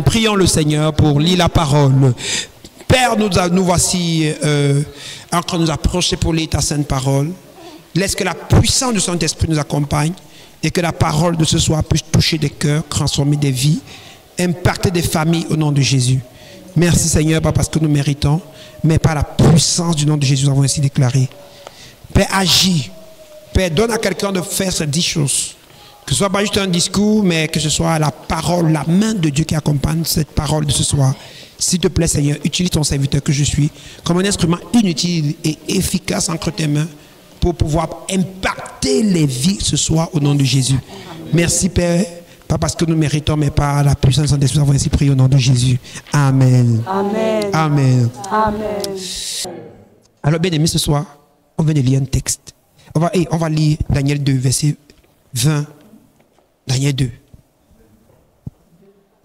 Prions le Seigneur pour lire la parole. Père, nous voici en train de nous approcher pour lire ta sainte parole. Laisse que la puissance de son esprit nous accompagne et que la parole de ce soir puisse toucher des cœurs, transformer des vies, impacter des familles au nom de Jésus. Merci Seigneur, pas parce que nous méritons, mais par la puissance du nom de Jésus, nous avons ainsi déclaré. Père, agis. Père, donne à quelqu'un de faire ces 10 choses. Que ce soit pas juste un discours, mais que ce soit la parole, la main de Dieu qui accompagne cette parole de ce soir. S'il te plaît, Seigneur, utilise ton serviteur que je suis comme un instrument inutile et efficace entre tes mains pour pouvoir impacter les vies ce soir au nom de Jésus. Merci, Père, pas parce que nous méritons, mais par la puissance de Saint-Esprit, nous avons ainsi prié au nom de Jésus. Amen. Amen. Amen. Amen. Alors, bien aimé, ce soir, on vient de lire un texte. On va lire Daniel 2, verset 20. Daniel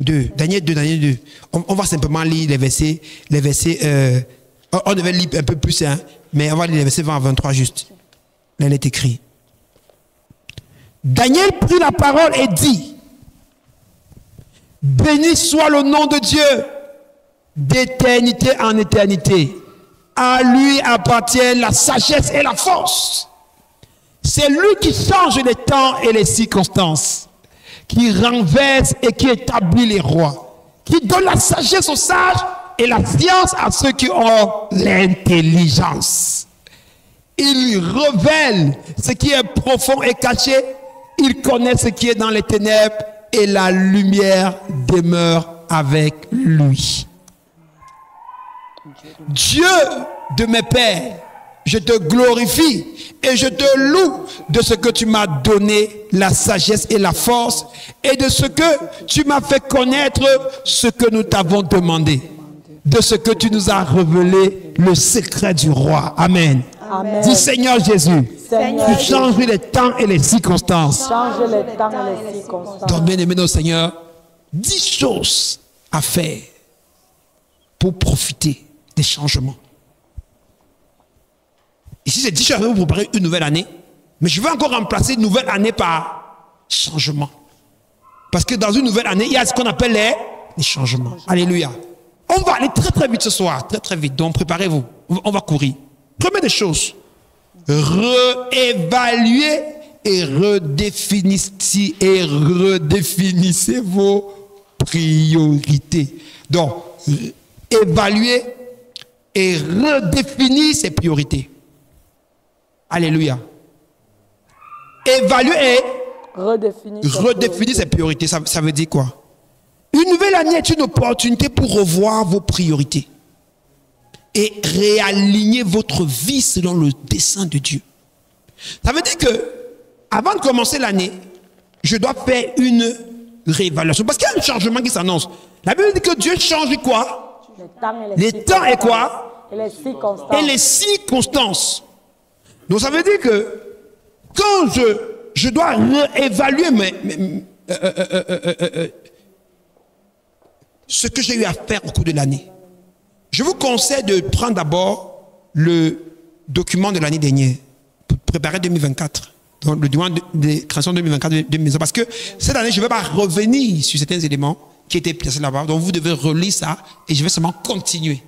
2. Daniel 2. On va simplement lire les versets. On devait lire un peu plus, hein, mais on va lire les versets 20 à 23 juste. Là, il est écrit. Daniel prit la parole et dit: béni soit le nom de Dieu, d'éternité en éternité. À lui appartiennent la sagesse et la force. C'est lui qui change les temps et les circonstances, qui renverse et qui établit les rois, qui donne la sagesse aux sages et la science à ceux qui ont l'intelligence. Il révèle ce qui est profond et caché, il connaît ce qui est dans les ténèbres et la lumière demeure avec lui. Dieu de mes pères, je te glorifie et je te loue de ce que tu m'as donné la sagesse et la force et de ce que tu m'as fait connaître ce que nous t'avons demandé, de ce que tu nous as révélé le secret du roi. Amen. Amen. Dis Seigneur Jésus, Seigneur tu changes les temps et les circonstances. Change les temps et les circonstances. Donc bien aimé notre Seigneur, 10 choses à faire pour profiter des changements. Ici, c'est 10 choses pour préparer une nouvelle année. Mais je veux encore remplacer une nouvelle année par changement. Parce que dans une nouvelle année, il y a ce qu'on appelle les changements. Alléluia. On va aller très très vite ce soir. Très très vite. Donc préparez-vous. On va courir. Première des choses. Réévaluer et redéfinissez vos priorités. Donc, évaluer et redéfinir ses priorités. Alléluia. Évaluer et redéfinir ses priorités. Ça veut dire quoi? Une nouvelle année est une opportunité pour revoir vos priorités et réaligner votre vie selon le dessein de Dieu. Ça veut dire que avant de commencer l'année, je dois faire une réévaluation. Parce qu'il y a un changement qui s'annonce. La Bible dit que Dieu change quoi? Les temps et quoi? Et les circonstances. Et les circonstances. Donc ça veut dire que quand je dois réévaluer ce que j'ai eu à faire au cours de l'année, je vous conseille de prendre d'abord le document de l'année dernière pour préparer 2024. Donc le document de création 2024-2025. Parce que cette année, je ne vais pas revenir sur certains éléments qui étaient placés là-bas. Donc vous devez relire ça et je vais seulement continuer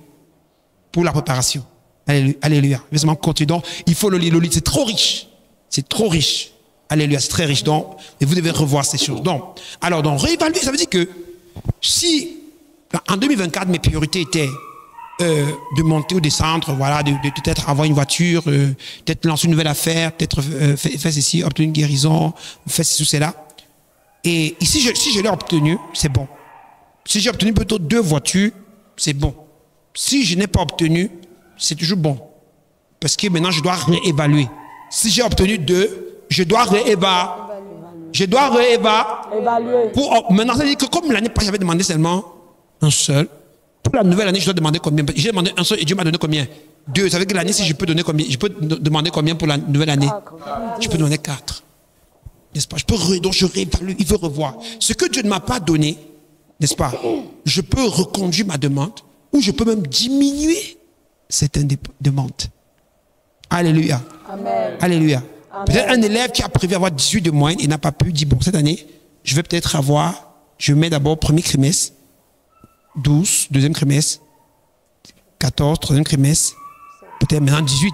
pour la préparation. Alléluia. Je vais seulement continuer. Donc il faut le lire. C'est trop riche. C'est trop riche. Alléluia. C'est très riche. Donc, et vous devez revoir ces choses. Donc, réévaluer, ça veut dire que si en 2024, mes priorités étaient de monter ou descendre, voilà, de peut-être avoir une voiture, peut-être lancer une nouvelle affaire, peut-être faire ceci, obtenir une guérison, faire ceci ou cela. Et ici, si je l'ai obtenu, c'est bon. Si j'ai obtenu plutôt 2 voitures, c'est bon. Si je n'ai pas obtenu, c'est toujours bon. Parce que maintenant, je dois réévaluer. Si j'ai obtenu 2, je dois réévaluer. Maintenant, ça veut dire que comme l'année passée, j'avais demandé seulement un seul. Pour la nouvelle année, je dois demander combien? J'ai demandé un seul et Dieu m'a donné combien? 2. Ça veut dire que l'année, si je peux donner combien? Je peux demander combien pour la nouvelle année? Je peux donner 4. N'est-ce pas? Donc je réévalue, il veut revoir. Ce que Dieu ne m'a pas donné, n'est-ce pas? Je peux reconduire ma demande ou je peux même diminuer certaines demandes. Alléluia. Amen. Alléluia. Peut-être un élève qui a prévu avoir 18 de moyenne et n'a pas pu dire, bon, cette année, je vais peut-être avoir, je mets d'abord premier trimestre, 12, deuxième trimestre, 14, troisième trimestre, peut-être maintenant 18.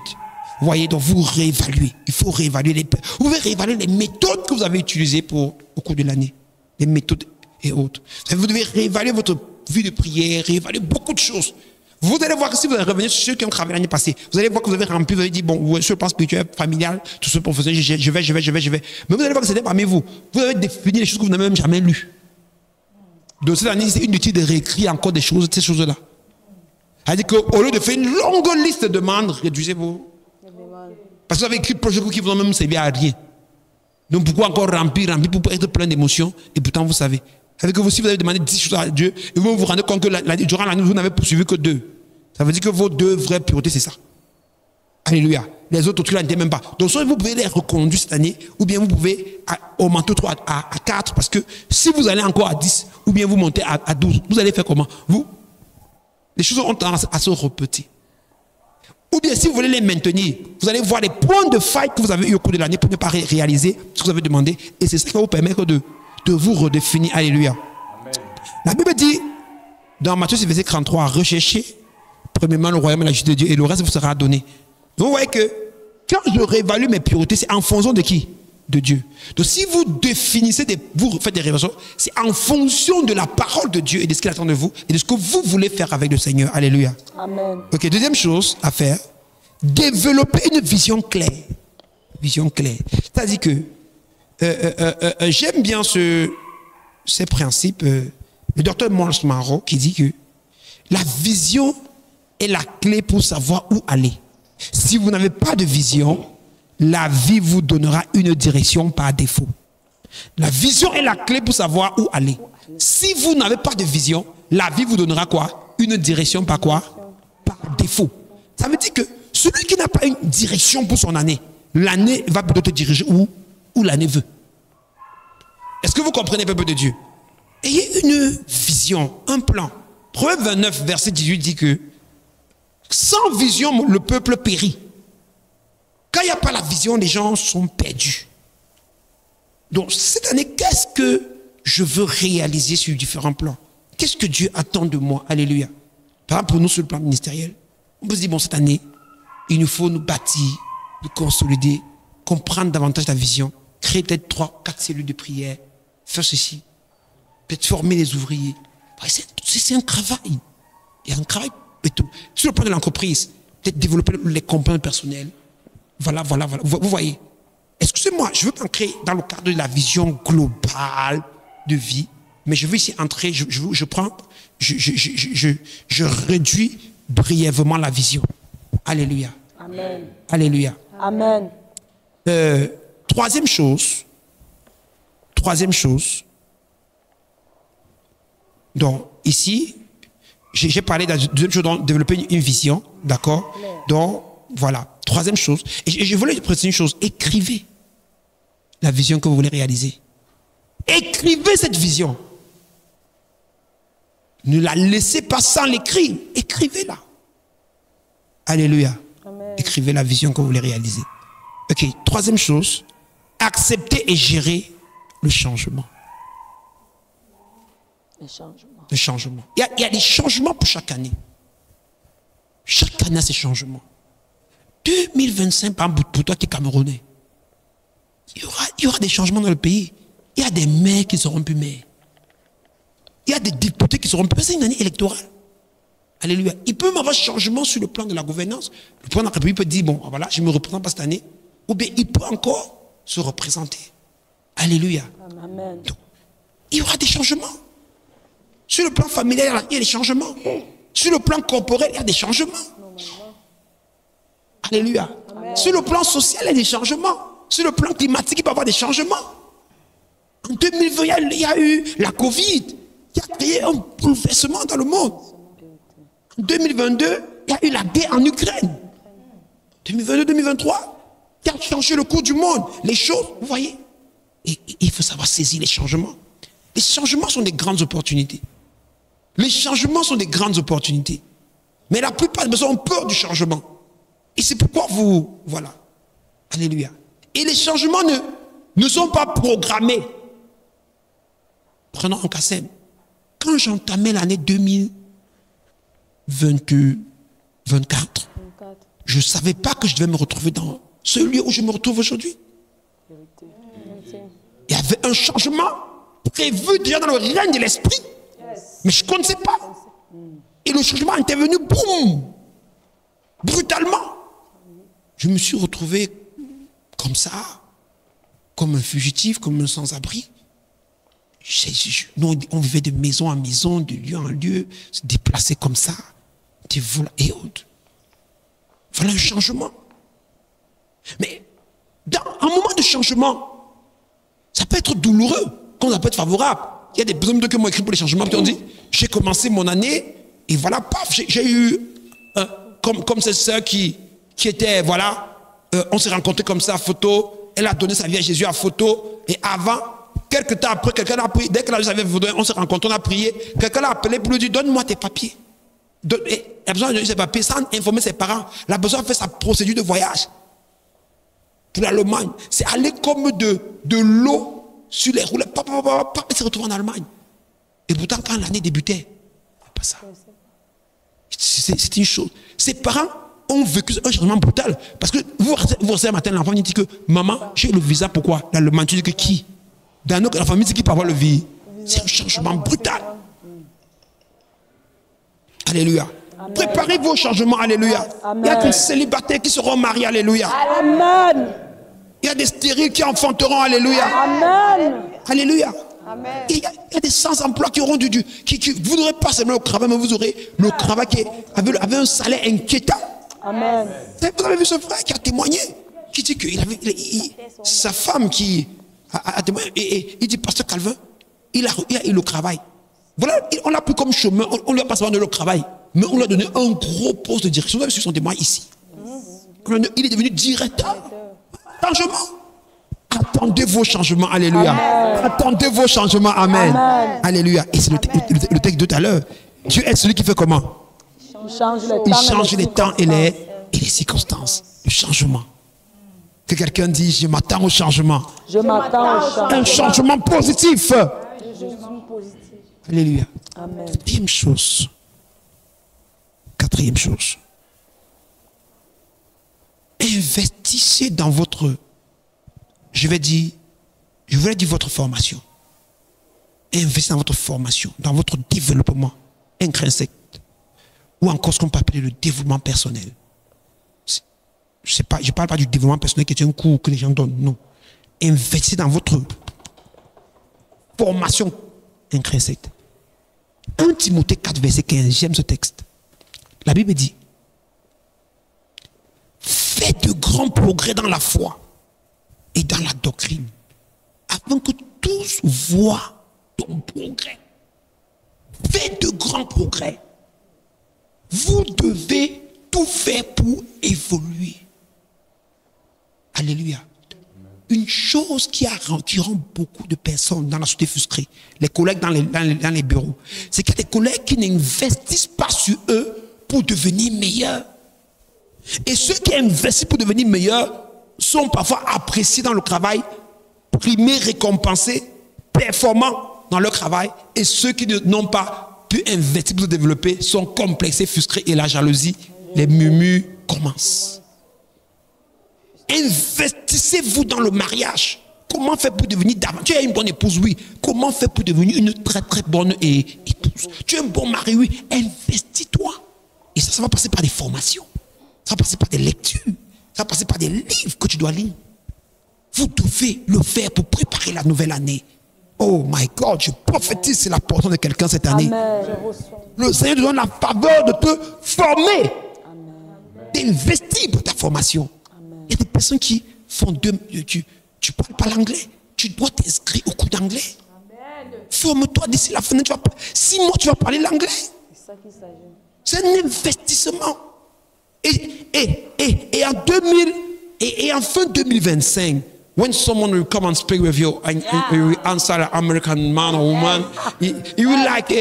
Vous voyez, donc vous réévaluez. Il faut réévaluer vous pouvez réévaluer les méthodes que vous avez utilisées au cours de l'année. Les méthodes et autres. Vous devez réévaluer votre vie de prière, réévaluer beaucoup de choses. Vous allez voir que si vous allez revenir sur ceux qui ont travaillé l'année passée, vous allez voir que vous avez rempli, vous avez dit, bon, sur le plan spirituel, familial, tout ce professionnel, je vais. Mais vous allez voir que c'était parmi vous. Vous avez défini les choses que vous n'avez même jamais lues. Donc cette année, c'est inutile de réécrire encore des choses, ces choses-là. C'est-à-dire qu'au lieu de faire une longue liste de demandes, réduisez vos... Parce que vous avez écrit projet qui vous ont même servi à rien. Donc pourquoi encore remplir pour être plein d'émotions et pourtant vous savez. C'est-à-dire que si vous avez demandé 10 choses à Dieu et vous vous rendez compte que durant l'année vous n'avez poursuivi que 2. Ça veut dire que vos 2 vraies priorités c'est ça. Alléluia. Les autres trucs là n'étaient même pas. Donc soit vous pouvez les reconduire cette année ou bien vous pouvez augmenter 3 à 4 parce que si vous allez encore à 10 ou bien vous montez à 12, vous allez faire comment? Les choses ont tendance à se répéter. Ou bien si vous voulez les maintenir, vous allez voir les points de faille que vous avez eu au cours de l'année pour ne pas réaliser ce que vous avez demandé. Et c'est ça qui va vous permettre de vous redéfinir. Alléluia. Amen. La Bible dit, dans Matthieu verset 33, recherchez premièrement le royaume et la justice de Dieu et le reste vous sera donné. Donc vous voyez que quand je réévalue mes priorités, c'est en fonction de qui? De Dieu. Donc si vous définissez, vous faites des révélations, c'est en fonction de la parole de Dieu et de ce qu'il attend de vous et de ce que vous voulez faire avec le Seigneur. Alléluia. Amen. Ok, deuxième chose à faire, développer une vision claire. Vision claire. C'est-à-dire que j'aime bien ces principes. Le docteur Miles Monroe qui dit que la vision est la clé pour savoir où aller. Si vous n'avez pas de vision, la vie vous donnera une direction par défaut. La vision est la clé pour savoir où aller. Si vous n'avez pas de vision, la vie vous donnera quoi? Une direction par quoi? Par défaut. Ça veut dire que celui qui n'a pas une direction pour son année, l'année va plutôt te diriger où l'année veut. Est-ce que vous comprenez, peuple de Dieu? Ayez une vision, un plan. Proverbe 29, verset 18 dit que sans vision, le peuple périt. Quand il n'y a pas la vision, les gens sont perdus. Donc, cette année, qu'est-ce que je veux réaliser sur différents plans? Qu'est-ce que Dieu attend de moi? Alléluia. Par exemple, pour nous, sur le plan ministériel, on peut se dire, bon, cette année, il nous faut nous bâtir, nous consolider, comprendre davantage la vision, créer peut-être 3, 4 cellules de prière, faire ceci, peut-être former les ouvriers. C'est un travail. Il y a un travail. Sur le plan de l'entreprise, peut-être développer les compétences personnelles. Voilà. Vous voyez. Excusez-moi, je veux entrer dans le cadre de la vision globale de vie, mais je veux ici entrer, je réduis brièvement la vision. Alléluia. Amen. Alléluia. Amen. Troisième chose. Donc, ici, j'ai parlé de la deuxième chose, donc développer une vision, d'accord? Donc, voilà. Troisième chose, et je voulais préciser une chose, écrivez la vision que vous voulez réaliser. Écrivez cette vision. Ne la laissez pas sans l'écrire. Écrivez-la. Alléluia. Amen. Écrivez la vision que vous voulez réaliser. Ok, troisième chose, accepter et gérer le changement. Le changement. Il y a des changements pour chaque année. Chaque année a ses changements. 2025, par exemple, pour toi qui es Camerounais, il y aura des changements dans le pays. Il y a des maires qui seront plus maires. Il y a des députés qui seront plus. C'est une année électorale. Alléluia. Il peut y avoir changement sur le plan de la gouvernance. Le président de la République peut dire, bon, voilà, je ne me représente pas cette année. Ou bien il peut encore se représenter. Alléluia. Amen. Donc, il y aura des changements. Sur le plan familial, il y a des changements. Sur le plan corporel, il y a des changements. Alléluia. Amen. Sur le plan social, il y a des changements. Sur le plan climatique, il peut y avoir des changements. En 2020, il y a eu la Covid qui a créé un bouleversement dans le monde. En 2022, il y a eu la guerre en Ukraine. 2022-2023, qui a changé le cours du monde. Les choses, vous voyez. Et il faut savoir saisir les changements. Les changements sont des grandes opportunités. Les changements sont des grandes opportunités. Mais la plupart des personnes ont peur du changement. Et c'est pourquoi voilà. Alléluia. Et les changements ne sont pas programmés. Prenons un Kassem. quand j'entamais l'année 2024, je ne savais pas que je devais me retrouver dans ce lieu où je me retrouve aujourd'hui. Il y avait un changement prévu déjà dans le règne de l'esprit. Mais je ne connaissais pas. Et le changement est intervenu, boum, brutalement. Je me suis retrouvé comme ça, comme un fugitif, comme un sans-abri. Nous, on vivait de maison en maison, de lieu en lieu, se déplacer comme ça, des vols et autres. Voilà un changement. Mais dans un moment de changement, ça peut être douloureux, comme ça peut être favorable. Il y a des personnes qui m'ont écrit pour les changements, qui ont dit, j'ai commencé mon année, et voilà, paf, j'ai eu, comme cette sœur qui était, voilà, on s'est rencontrés comme ça à photo, elle a donné sa vie à Jésus à photo, et avant, quelques temps après, quelqu'un a prié, dès qu'elle a eu sa vie à photo, on s'est rencontrés, on a prié, quelqu'un l'a appelé pour lui dire, donne-moi tes papiers. Elle a besoin de donner ses papiers sans informer ses parents. Elle a besoin de faire sa procédure de voyage pour l'Allemagne. C'est aller comme de l'eau sur les roulettes. Elle s'est retrouvée en Allemagne. Et pourtant, quand l'année débutait, c'est pas ça. C'est une chose. Ses parents ont vécu un changement brutal. Parce que vous restez un matin, l'enfant dit que maman, j'ai le visa, pourquoi? L'Allemagne, tu dis que qui? Dans la famille, c'est qui peut avoir le visa? C'est un changement brutal. Alléluia. Amen. Préparez vos changements, alléluia. Amen. Il y a des célibataires qui seront mariés, alléluia. Amen. Il y a des stériles qui enfanteront, alléluia. Amen. Alléluia. Amen. Il y a des sans-emploi qui auront vous n'aurez pas seulement le travail, mais vous aurez le travail qui avait un salaire inquiétant. Amen. Vous avez vu ce frère qui a témoigné, qui dit que sa femme qui a témoigné, et il dit, Pasteur Calvin, il a eu le travail. Voilà, on l'a pris comme chemin, on ne lui a pas seulement donné le travail, mais on lui a donné un gros poste de direction. Vous avez vu son témoin ici. Il est devenu directeur. Changement. Attendez vos changements, alléluia. Amen. Attendez vos changements, amen. Amen. Alléluia. Et c'est le texte de tout à l'heure. Dieu est celui qui fait comment? Il change les temps et les circonstances. Le changement. Que quelqu'un dise, je m'attends au changement. Je m'attends au changement. Un changement positif. Alléluia. Amen. Quatrième chose. Investissez dans votre, je voulais dire votre formation. Investissez dans votre formation, dans votre développement intrinsèque. Ou encore ce qu'on peut appeler le développement personnel. Je ne parle pas du développement personnel qui est un cours que les gens donnent, non. Investissez dans votre formation intrinsèque. 1 Timothée 4, verset 15, j'aime ce texte. La Bible dit, fais de grands progrès dans la foi et dans la doctrine, afin que tous voient ton progrès. Fais de grands progrès. Vous devez tout faire pour évoluer. Alléluia. Une chose qui rend beaucoup de personnes dans la société frustrée, les collègues dans les bureaux, c'est qu'il y a des collègues qui n'investissent pas sur eux pour devenir meilleurs. Et ceux qui investissent pour devenir meilleurs sont parfois appréciés dans le travail, primés, récompensés, performants dans leur travail. Et ceux qui n'ont pas pu investir pour se développer sont complexés, frustrés et la jalousie, les murmures commencent. Investissez-vous dans le mariage. Comment faire pour devenir davantage? Tu as une bonne épouse, oui. Comment faire pour devenir une très très bonne épouse? Tu es un bon mari, oui. Investis-toi. Et ça va passer par des formations. Ça va passer par des lectures. Ça va passer par des livres que tu dois lire. Vous devez le faire pour préparer la nouvelle année. Oh my God, je prophétise sur la portion de quelqu'un cette année. Amen. Le Seigneur te donne la faveur de te former. D'investir pour ta formation. Il y a des personnes qui font tu ne parles pas l'anglais. Tu dois t'inscrire au cours d'anglais. Forme-toi d'ici la fin. 6 mois, tu vas parler l'anglais. C'est un investissement. Et en fin 2025, when someone will come and speak with you and you will answer an American man or woman, you will like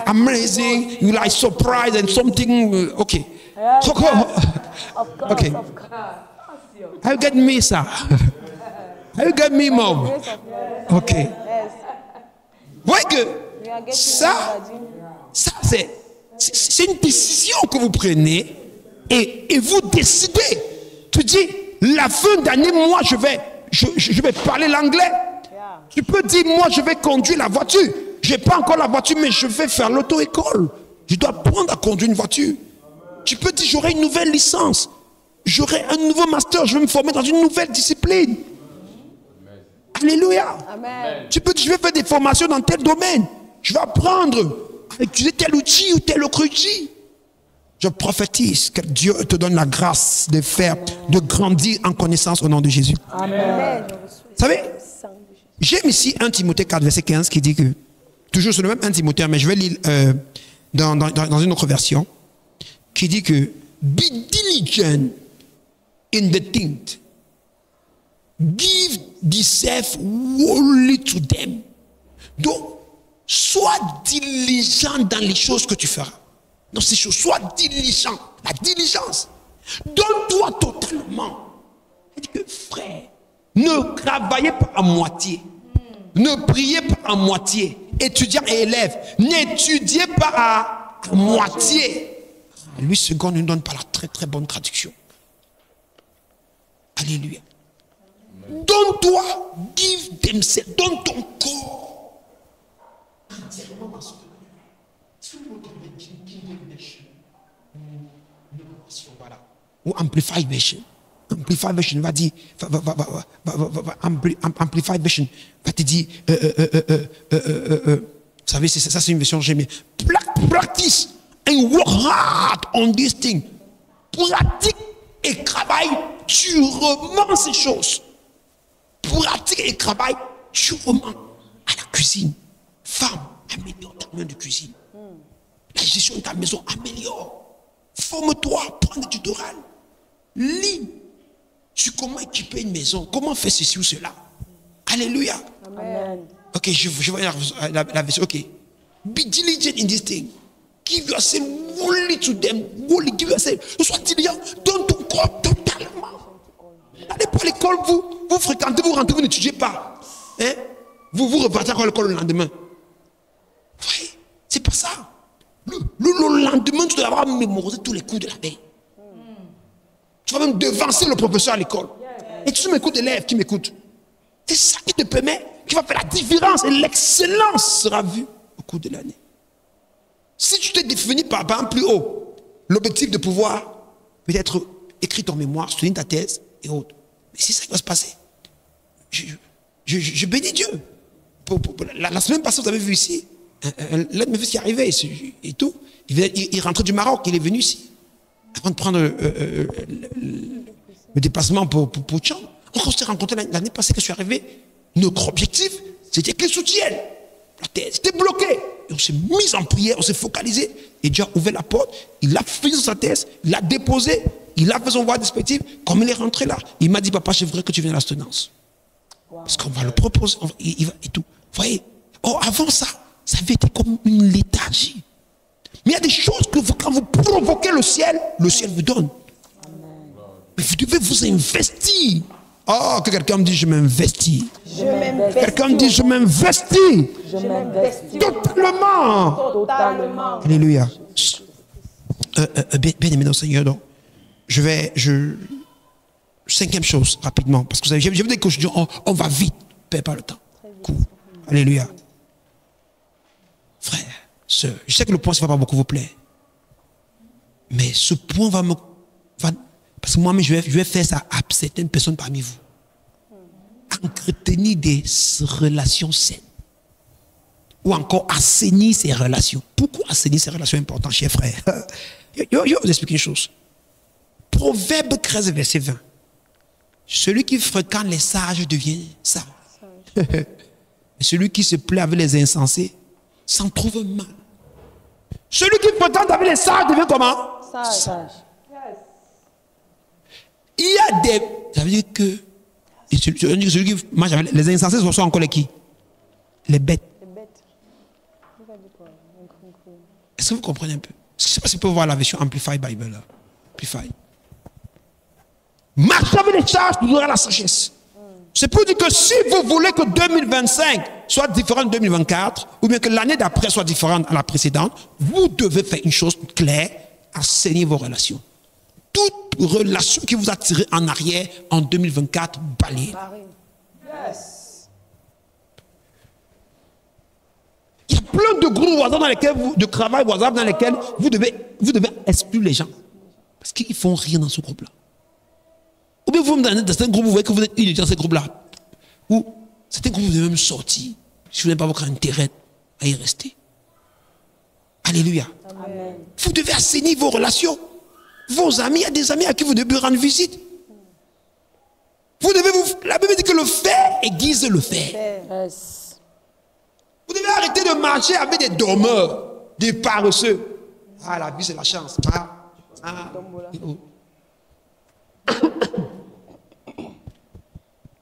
amazing, you like surprise and something, okay. Okay. How you get me, sir? How you get me, mom? Okay. Why good? Ça, c'est une décision que vous prenez et vous décidez. Tu dis, la fin d'année, moi, je vais parler l'anglais. Tu peux dire, moi, je vais conduire la voiture. Je n'ai pas encore la voiture, mais je vais faire l'auto-école. Je dois apprendre à conduire une voiture. Tu peux dire, j'aurai une nouvelle licence. J'aurai un nouveau master. Je vais me former dans une nouvelle discipline. Alléluia. Amen. Tu peux dire, je vais faire des formations dans tel domaine. Je vais apprendre à utiliser tel outil ou tel autre outil. Je prophétise que Dieu te donne la grâce de faire, de grandir en connaissance au nom de Jésus. Amen. Vous savez, j'aime ici 1 Timothée 4, verset 15 qui dit que, toujours sur le même 1 Timothée, mais je vais lire dans une autre version, qui dit que be diligent in the things. Give thyself wholly to them. Donc, sois diligent dans les choses que tu feras. Dans ces choses, sois diligent. La diligence. Donne-toi totalement. Il dit que, frère, ne travaillez pas à moitié. Ne priez pas à moitié. Étudiants et élèves, n'étudiez pas à moitié. Lui, second ne donne pas la très très bonne traduction. Alléluia. Donne-toi, give themselves, donne ton corps. Ou Amplified Version. Amplified Version va dire, Amplified Version va te dire, vous savez, ça c'est une version que j'aime bien. Practice and work hard on this thing. Pratique et travaille durement ces choses. Pratique et travaille durement à la cuisine. Femme, améliore ton moyen de cuisine. La gestion de ta maison, améliore. Forme-toi, prends du tutoriel. Lis sur comment équiper une maison, comment faire ceci ou cela. Alléluia. Amen. Ok, je vois la version. Ok. Be diligent in this thing. Give yourself wholly to them. Wholly, give yourself. Sois diligent. Donne ton corps totalement. N'allez pas à l'école, vous fréquentez, vous rentrez, vous n'étudiez pas. Hein? Vous repartez encore à l'école le lendemain. Vous voyez, c'est pas ça. Le lendemain, tu dois avoir mémorisé tous les cours de la veille. Tu vas même devancer le professeur à l'école. Et tu m'écoutes, élèves qui m'écoutent. C'est ça qui te permet, qui va faire la différence. Et l'excellence sera vue au cours de l'année. Si tu t'es défini par un plus haut, l'objectif de pouvoir peut-être écrire ton mémoire, soutenir ta thèse et autres. Mais c'est ça qui va se passer. Je bénis Dieu. La semaine passée, vous avez vu ici, l'un de mes fils qui arrivait et tout, il rentrait du Maroc, il est venu ici. Avant de prendre le déplacement pour Tchang. On s'est rencontrés l'année passée que je suis arrivé. Notre objectif, c'était qu'ils soutiennent. La thèse était bloquée. Et on s'est mis en prière, on s'est focalisé. Et Dieu a ouvert la porte, il a fini sa thèse, il l'a déposé, il a fait son voix respectif. Comme il est rentré là, il m'a dit, papa, c'est vrai que tu viens à la soutenance. Wow. Parce qu'on va le proposer, il va et tout. Vous voyez? Or, avant ça, ça avait été comme une léthargie. Mais il y a des choses que quand vous provoquez le ciel vous donne. Amen. Mais vous devez vous investir. Oh, que quelqu'un me dise, je m'investis. Quelqu'un me dise, je m'investis. Totalement. Alléluia. Bien aimé dans le Seigneur, donc, cinquième chose, rapidement, parce que vous savez, j'ai vu des coachs dire, on va vite, perds pas le temps. Cool. Alléluia. Frère, sœur, je sais que le point, ça ne va pas beaucoup vous plaire. Mais ce point va me... parce que moi-même, je vais faire ça à certaines personnes parmi vous. Entretenir des relations saines. Ou encore assainir ces relations. Pourquoi assainir ces relations importantes, chers frères? Je vais vous expliquer une chose. Proverbe 13, verset 20. Celui qui fréquente les sages devient sage. Celui qui se plaît avec les insensés s'en trouve mal. Celui qui fréquente avec les sages devient comment? Sage. Il y a des... Ça veut dire que celui qui mange avec les insensés, ce sont encore les qui? Les bêtes. Est-ce que vous comprenez un peu? Je ne sais pas si vous pouvez voir la version Amplified Bible là. Amplified. Marche avec les sages, tu auras la sagesse. C'est pour dire que si vous voulez que 2025 soit différent de 2024, ou bien que l'année d'après soit différente à la précédente, vous devez faire une chose claire, assainir vos relations. Toute relation qui vous a tiré en arrière en 2024, balayez. Il y a plein de groupes WhatsApp dans lesquels de travail WhatsApp dans lesquels vous devez exclure les gens. Parce qu'ils font rien dans ce groupe-là. Ou bien vous, dans certains groupes, vous voyez que vous êtes une dans ces groupes-là. Ou certains groupes, vous devez même sortir. Si vous n'avez pas votre intérêt à y rester. Alléluia. Amen. Vous devez assainir vos relations. Vos amis, il y a des amis à qui vous devez rendre visite. Vous devez la Bible dit que le faire aiguise le faire. Yes. Vous devez arrêter de marcher avec des dormeurs, des paresseux. Ah, la vie, c'est la chance.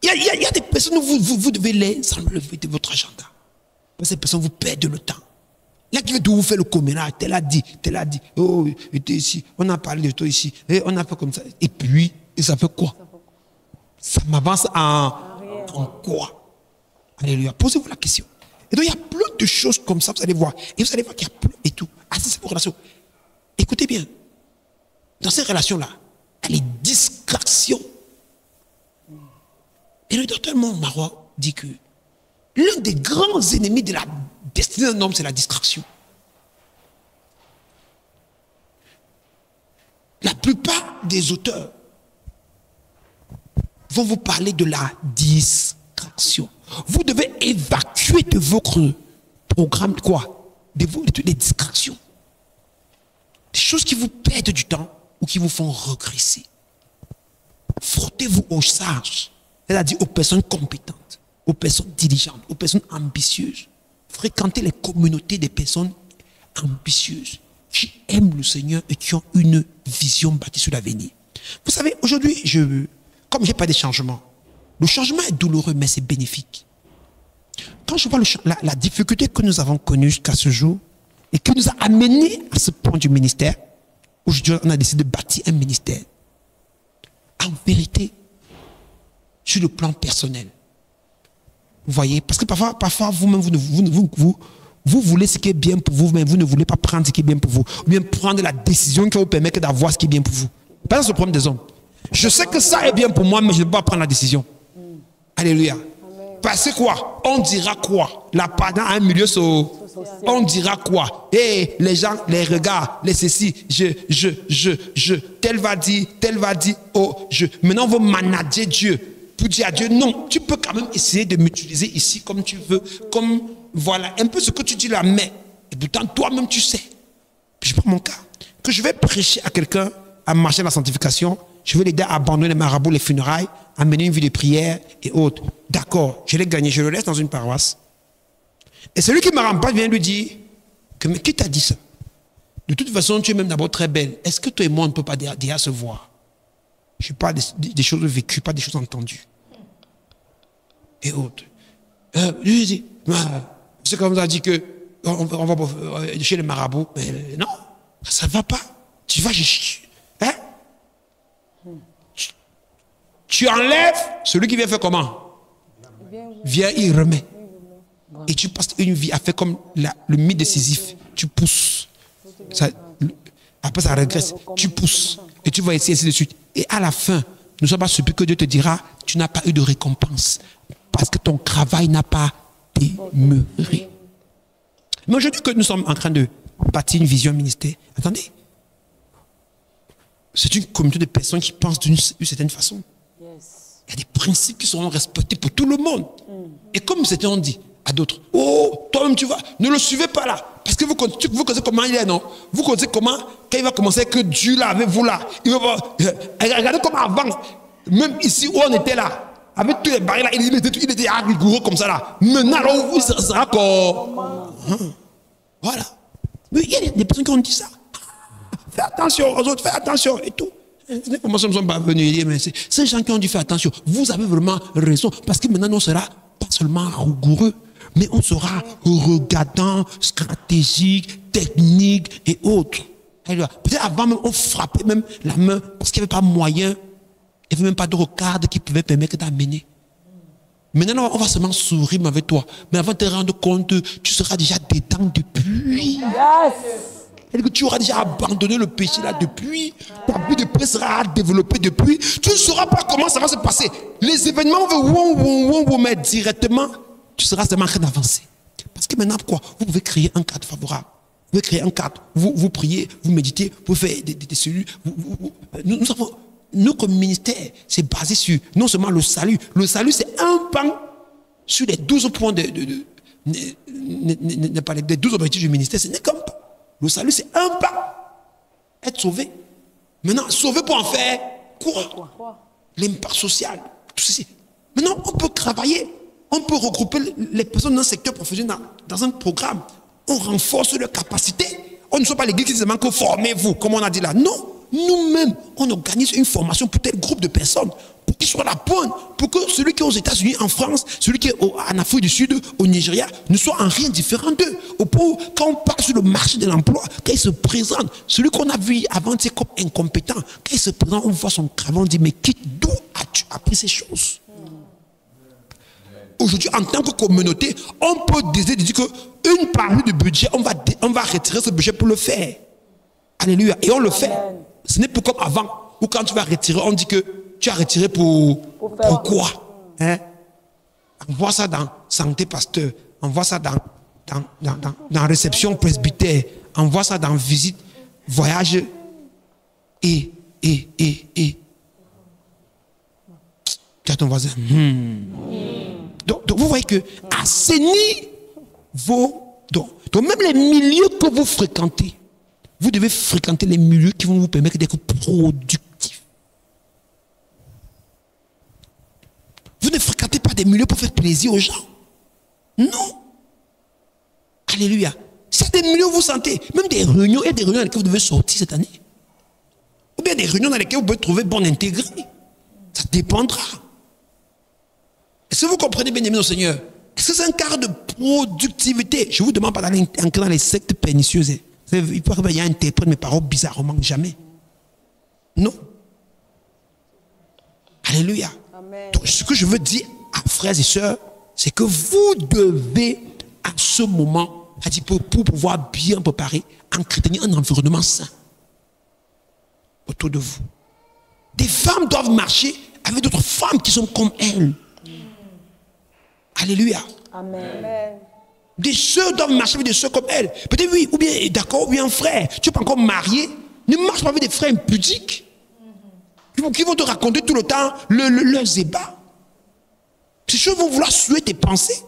Il y a des personnes où vous devez les enlever de votre agenda. Ces personnes vous perdent le temps. Là qui veut vous faire le comménage, tel a dit, oh, était ici, on a parlé de toi ici, et on a fait comme ça. Et puis, et ça fait quoi? Ça m'avance en quoi? Alléluia. Posez-vous la question. Et donc, il y a plein de choses comme ça, vous allez voir. Et vous allez voir qu'il y a plein et tout. Ah, c'est vos relations. Écoutez bien. Dans ces relations-là, il y a les distractions. Et le docteur Marois dit que l'un des grands ennemis de la destinée d'un homme, c'est la distraction. La plupart des auteurs vont vous parler de la distraction. Vous devez évacuer de votre programme quoi? Des distractions. Des choses qui vous perdent du temps ou qui vous font regresser. Frottez-vous aux sages, c'est-à-dire aux personnes compétentes, aux personnes diligentes, aux personnes ambitieuses. Fréquentez les communautés des personnes ambitieuses qui aiment le Seigneur et qui ont une vision bâtie sur l'avenir. Vous savez, aujourd'hui, comme je n'ai pas de changement, le changement est douloureux, mais c'est bénéfique. Quand je vois la difficulté que nous avons connue jusqu'à ce jour et qui nous a amenés à ce point du ministère, aujourd'hui, on a décidé de bâtir un ministère. En vérité, sur le plan personnel, vous voyez, parce que parfois vous-même, vous voulez ce qui est bien pour vous, mais vous ne voulez pas prendre ce qui est bien pour vous. Ou bien prendre la décision qui vous permet d'avoir ce qui est bien pour vous. Pas ce problème des hommes. Je sais que ça est bien pour moi, mais je ne peux pas prendre la décision. Alléluia. Parce que quoi? On dira quoi? Là, pendant un milieu on dira quoi? Et les gens, les regards, les ceci, tel va dire, oh, maintenant on veut manager Dieu. Pour dire à Dieu, non, tu peux quand même essayer de m'utiliser ici comme tu veux, comme, voilà, un peu ce que tu dis là, mais, et pourtant toi-même tu sais. Puis je prends mon cas, que je vais prêcher à quelqu'un à marcher dans la sanctification, je vais l'aider à abandonner les marabouts, les funérailles, à mener une vie de prière et autres. D'accord, je l'ai gagné, je le laisse dans une paroisse. Et celui qui me remplace vient lui dire, mais qui t'a dit ça? De toute façon, tu es même d'abord très belle. Est-ce que toi et moi, on ne peut pas déjà se voir? Je parle des choses vécues, pas des choses entendues. Et autres. Je lui dis, c'est comme ça dit que on va chez les marabouts. Mais non, ça ne va pas. Tu vas, hein? Tu enlèves celui qui vient faire comment? Viens, il remet. Et tu passes une vie à faire comme le mythe de Sisyphe. Tu pousses. Après, ça régresse. Tu pousses. Et tu vas essayer ainsi de suite. Et à la fin, ne sois pas surpris que Dieu te dira, tu n'as pas eu de récompense. Parce que ton travail n'a pas demeuré. Mais aujourd'hui que nous sommes en train de bâtir une vision ministère, attendez. C'est une communauté de personnes qui pensent d'une certaine façon. Il y a des principes qui seront respectés pour tout le monde. Et comme certains ont dit à d'autres, oh, toi-même tu vas, ne le suivez pas là. Parce que vous connaissez comment il est, non? Vous connaissez comment, quand il va commencer que Dieu là avec vous là, il va regardez comment avant, même ici où on était là, avec tous les barils là, il était rigoureux comme ça là. Maintenant, alors, ça sera comme... Voilà. Mais il y a des personnes qui ont dit ça. Fais attention aux autres, fais attention et tout. Comment nous ne sommes pas venus, mais ces gens qui ont dû faire attention, vous avez vraiment raison, parce que maintenant on sera pas seulement rigoureux, mais on sera regardant, stratégique, technique et autres. Peut-être avant même, on frappait même la main, parce qu'il n'y avait pas moyen, il n'y avait même pas de recadre qui pouvait permettre d'amener. Maintenant, on va seulement sourire avec toi. Mais avant de te rendre compte, tu seras déjà dedans depuis. Yes. Et que tu auras déjà abandonné le péché là depuis. Ta vie de prière sera développée depuis. Tu ne sauras pas comment ça va se passer. Les événements vont mais directement, tu seras seulement en train d'avancer. Parce que maintenant, pourquoi? Vous pouvez créer un cadre favorable. Vous pouvez créer un cadre. Vous priez, vous méditez, vous faites des cellules. Nous avons, notre ministère, c'est basé sur non seulement le salut. Le salut, c'est un pan sur les 12 points des 12 objectifs du ministère. Ce n'est qu'un pas. Le salut, c'est un pas. Être sauvé. Maintenant, sauvé pour en faire quoi? L'impact social. Tout ceci. Maintenant, on peut travailler. On peut regrouper les personnes dans le secteur professionnel dans un programme. On renforce leurs capacités. On ne soit pas l'église qui dit seulement que formez-vous, comme on a dit là. Non. Nous-mêmes, on organise une formation pour tel groupe de personnes, pour qu'ils soient à la pointe, pour que celui qui est aux États-Unis, en France, celui qui est en Afrique du Sud, au Nigeria, ne soit en rien différent d'eux. Quand on parle sur le marché de l'emploi, quand il se présente, celui qu'on a vu avant, c'est comme incompétent. Quand il se présente, on voit son travail, on dit, mais d'où as-tu appris ces choses? Aujourd'hui, en tant que communauté, on peut décider de dire qu'une partie du budget, on va retirer ce budget pour le faire. Alléluia. Et on le fait. Ce n'est plus comme avant, où quand tu vas retirer, on dit que tu as retiré pourquoi? Hein? On voit ça dans santé pasteur, on voit ça dans réception presbytère, on voit ça dans visite, voyage et. Tu as ton voisin. Donc, vous voyez que assainir vos. Donc, même les milieux que vous fréquentez, vous devez fréquenter les milieux qui vont vous permettre d'être productifs. Vous ne fréquentez pas des milieux pour faire plaisir aux gens. Non. Alléluia. C'est des milieux où vous sentez, même des réunions, et des réunions dans lesquelles vous devez sortir cette année. Ou bien des réunions dans lesquelles vous pouvez trouver bon intégré. Ça dépendra. Est-ce que vous comprenez bien, aimés au Seigneur? Est-ce que c'est un cadre de productivité? Je ne vous demande pas d'aller entrer dans les sectes pernicieuses. Il peut y a interprète mes paroles bizarrement, jamais. Non. Alléluia. Amen. Donc, ce que je veux dire à frères et sœurs, c'est que vous devez, à ce moment, pour pouvoir bien préparer, entretenir un environnement sain autour de vous. Des femmes doivent marcher avec d'autres femmes qui sont comme elles. Alléluia. Amen. Des sœurs doivent marcher avec des sœurs comme elles. Peut-être oui, ou bien d'accord, ou bien un frère. Tu n'es pas encore marié. Ne marche pas avec des frères impudiques qui vont te raconter tout le temps leurs ébats. Ces choses vont vouloir suer tes pensées.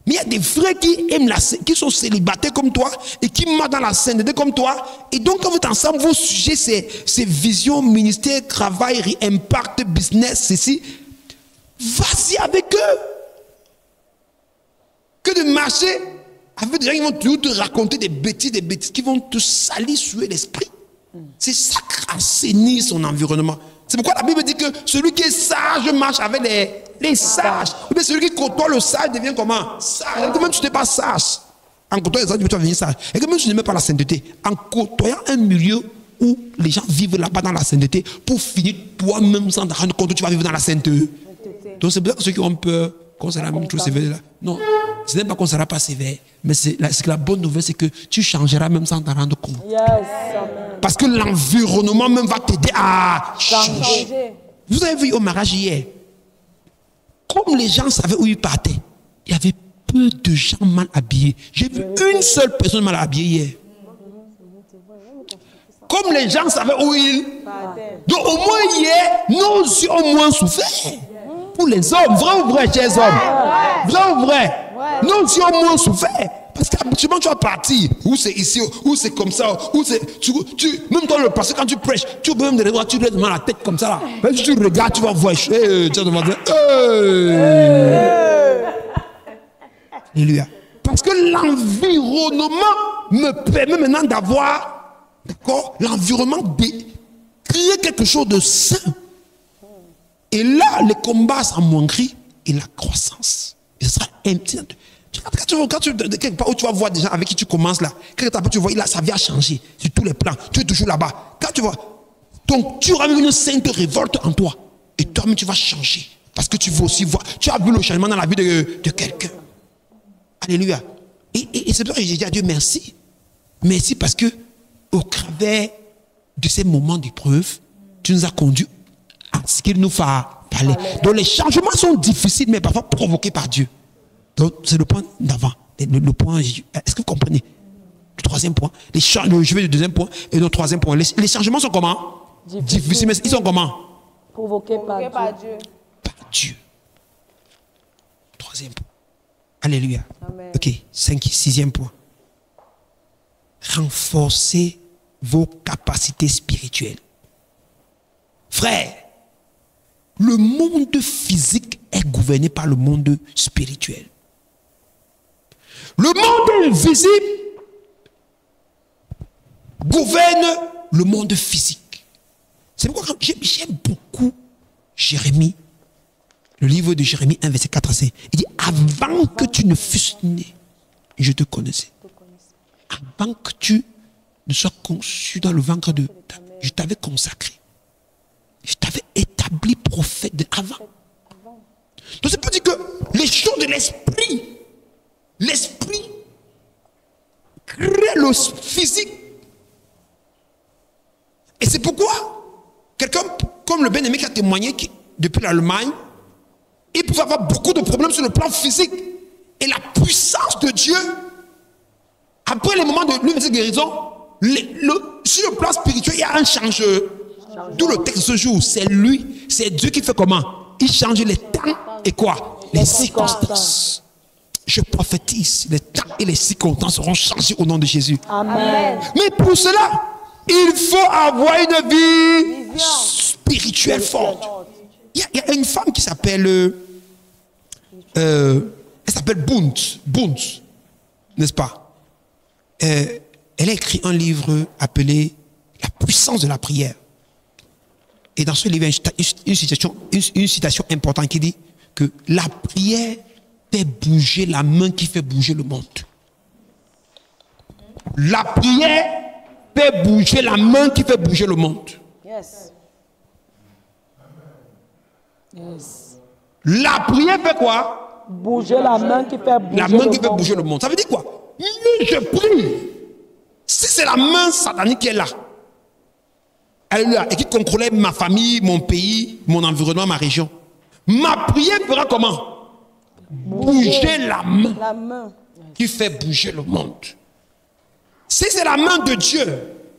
Mais il y a des frères qui sont célibataires comme toi et qui marchent dans la sainteté comme toi. Et donc, quand vous êtes ensemble, vos sujets, c'est vision, ministère, travail, impact, business, ceci. Vas-y avec eux. Que de marcher avec des gens qui vont toujours te raconter des bêtises, qui vont te salir sur l'esprit. C'est ça assainir son environnement. C'est pourquoi la Bible dit que celui qui est sage marche avec les sages. Mais celui qui côtoie le sage devient comment? Sage. Et que même si tu n'es pas sage, en côtoyant les sages, tu vas devenir sage. Et que même si tu n'aimes pas la sainteté, en côtoyant un milieu où les gens vivent là-bas dans la sainteté, pour finir toi-même sans te rendre compte que tu vas vivre dans la sainteté. Donc c'est pour ça que ceux qui ont peur, qu'on sera même trop sévère là. Non, ce n'est pas qu'on ne sera pas sévère, mais la bonne nouvelle, c'est que tu changeras même sans t'en rendre compte. Yes, parce que l'environnement même va t'aider à changer. Vous avez vu au mariage hier, comme les gens savaient où ils partaient, il y avait peu de gens mal habillés. J'ai vu une seule personne mal habillée hier. Comme les gens savaient où ils partaient. Donc au moins hier, nos yeux ont moins souffert. Pour les hommes, vrai ou vrai, chers hommes? Vrai ou vrai? Nos yeux ont moins souffert. Parce qu'habituellement, tu vas partir. Ou c'est ici, ou c'est comme ça. Ou c'est. Même dans le passé, quand tu prêches, tu ouvres même des doigts, tu lèves devant la tête comme ça. Là. Même si tu regardes, tu vas voir. Tu vas devant dire. Alléluia. Parce que l'environnement me permet maintenant d'avoir, d'accord, l'environnement de créer quelque chose de sain. Et là, le combat s'amoindrit et la croissance. Et ce sera petit. Quand tu quelque part où tu vas voir des gens avec qui tu commences là, quelque part tu vois, là, sa vie a changé sur tous les plans. Tu es toujours là-bas. Quand tu vois, donc tu auras une sainte révolte en toi. Et toi-même, tu vas changer. Parce que tu veux aussi voir. Tu as vu le changement dans la vie de quelqu'un. Alléluia. Et c'est pour ça que j'ai dit à Dieu merci. Merci parce que au travers de ces moments d'épreuve, tu nous as conduits à ce qu'il nous fa parler. Donc les changements sont difficiles, mais parfois provoqués par Dieu. Donc c'est le point d'avant. Le point, est-ce que vous comprenez? Le troisième point. Je vais au deuxième point et le troisième point. Les changements sont comment? Difficiles, mais ils sont comment? Provoqué par Dieu. Par Dieu. Troisième point. Alléluia. Amen. Ok, sixième point. Renforcez vos capacités spirituelles. Frère, le monde physique est gouverné par le monde spirituel. Le monde invisible gouverne le monde physique. C'est pourquoi j'aime beaucoup Jérémie, le livre de Jérémie 1, verset 4 à 5. Il dit, avant que tu ne fusses né, je te connaissais. Avant que tu ne sois conçu dans le ventre de ta mère, je t'avais consacré. Je t'avais établi prophète avant. Donc c'est pour dire que les choses de l'esprit crée le physique. Et c'est pourquoi quelqu'un comme le bien-aimé qui a témoigné depuis l'Allemagne, il pouvait avoir beaucoup de problèmes sur le plan physique. Et la puissance de Dieu, après les moments de guérison, sur le plan spirituel, il y a un changement. D'où le texte ce jour, c'est lui, c'est Dieu qui fait comment? Il change les temps et quoi? Les circonstances. Je prophétise, les temps et les circonstances seront changés au nom de Jésus. Amen. Mais pour cela, il faut avoir une vie spirituelle forte. Il y a une femme qui s'appelle elle s'appelle Bunz, n'est-ce pas? Elle a écrit un livre appelé La puissance de la prière. Et dans ce livre, il y a une citation importante qui dit que la prière fait bouger la main qui fait bouger le monde. La prière fait bouger la main qui fait bouger le monde. Yes. Yes. La prière fait quoi? Bouger la main qui fait bouger la main qui le fait monde. bouger le monde. Ça veut dire quoi? Mieux je prie. Si c'est la main satanique qui est là, alléluia, et qui contrôlait ma famille, mon pays, mon environnement, ma région, ma prière fera comment? Bouger la main qui fait bouger le monde. Si c'est la main de Dieu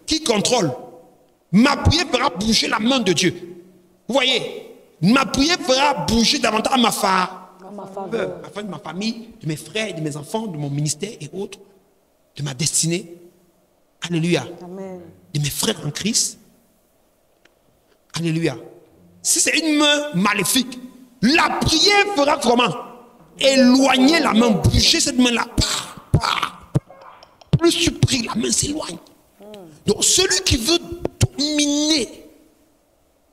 qui contrôle, ma prière fera bouger la main de Dieu. Vous voyez, ma prière fera bouger davantage ma faveur, afin de ma famille, de mes frères, de mes enfants, de mon ministère et autres, de ma destinée. Alléluia. Amen. De mes frères en Christ. Alléluia. Si c'est une main maléfique, la prière fera comment? Éloigner la main, bouger cette main-là. Plus tu pries, la main s'éloigne. Donc celui qui veut dominer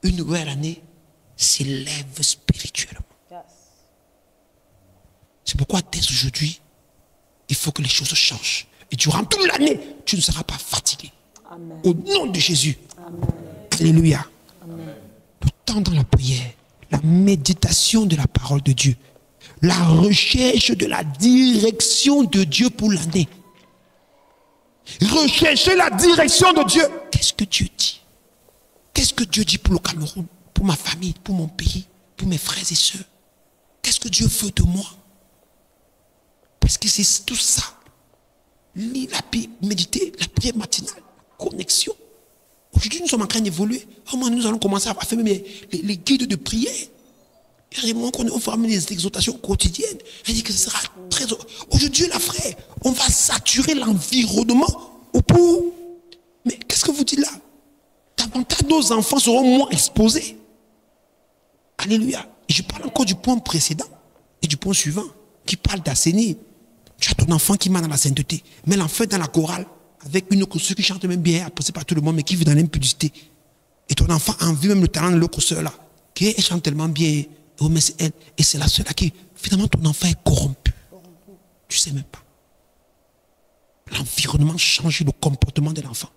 une nouvelle année s'élève spirituellement. C'est pourquoi dès aujourd'hui, il faut que les choses changent. Et durant toute l'année, tu ne seras pas fatigué. Amen. Au nom de Jésus. Amen. Alléluia. Amen. Le temps dans la prière, la méditation de la parole de Dieu, la recherche de la direction de Dieu pour l'année. Rechercher la direction de Dieu. Qu'est-ce que Dieu dit? Qu'est-ce que Dieu dit pour le Cameroun, pour ma famille, pour mon pays, pour mes frères et sœurs? Qu'est-ce que Dieu veut de moi? Parce que c'est tout ça. Lire la Bible, méditer, la prière matinale, la connexion. Aujourd'hui, nous sommes en train d'évoluer. Au moins, nous allons commencer à faire même les guides de prière. On fera même des exhortations quotidiennes. Elle dit que ce sera très... Aujourd'hui, là, frère, on va saturer l'environnement au bout. Mais qu'est-ce que vous dites là? Davantage nos enfants seront moins exposés. Alléluia. Et je parle encore du point précédent et du point suivant qui parle d'assainir. Tu as ton enfant qui marche dans la sainteté, mais l'enfant dans la chorale avec une autre soeur qui chante même bien, appréciée par tout le monde, mais qui vit dans l'impudicité. Et ton enfant envie même le talent de l'autre soeur là, qui elle chante tellement bien, mais c'est elle, et c'est la soeur là qui, finalement, ton enfant est corrompu. Tu ne sais même pas. L'environnement change le comportement de l'enfant.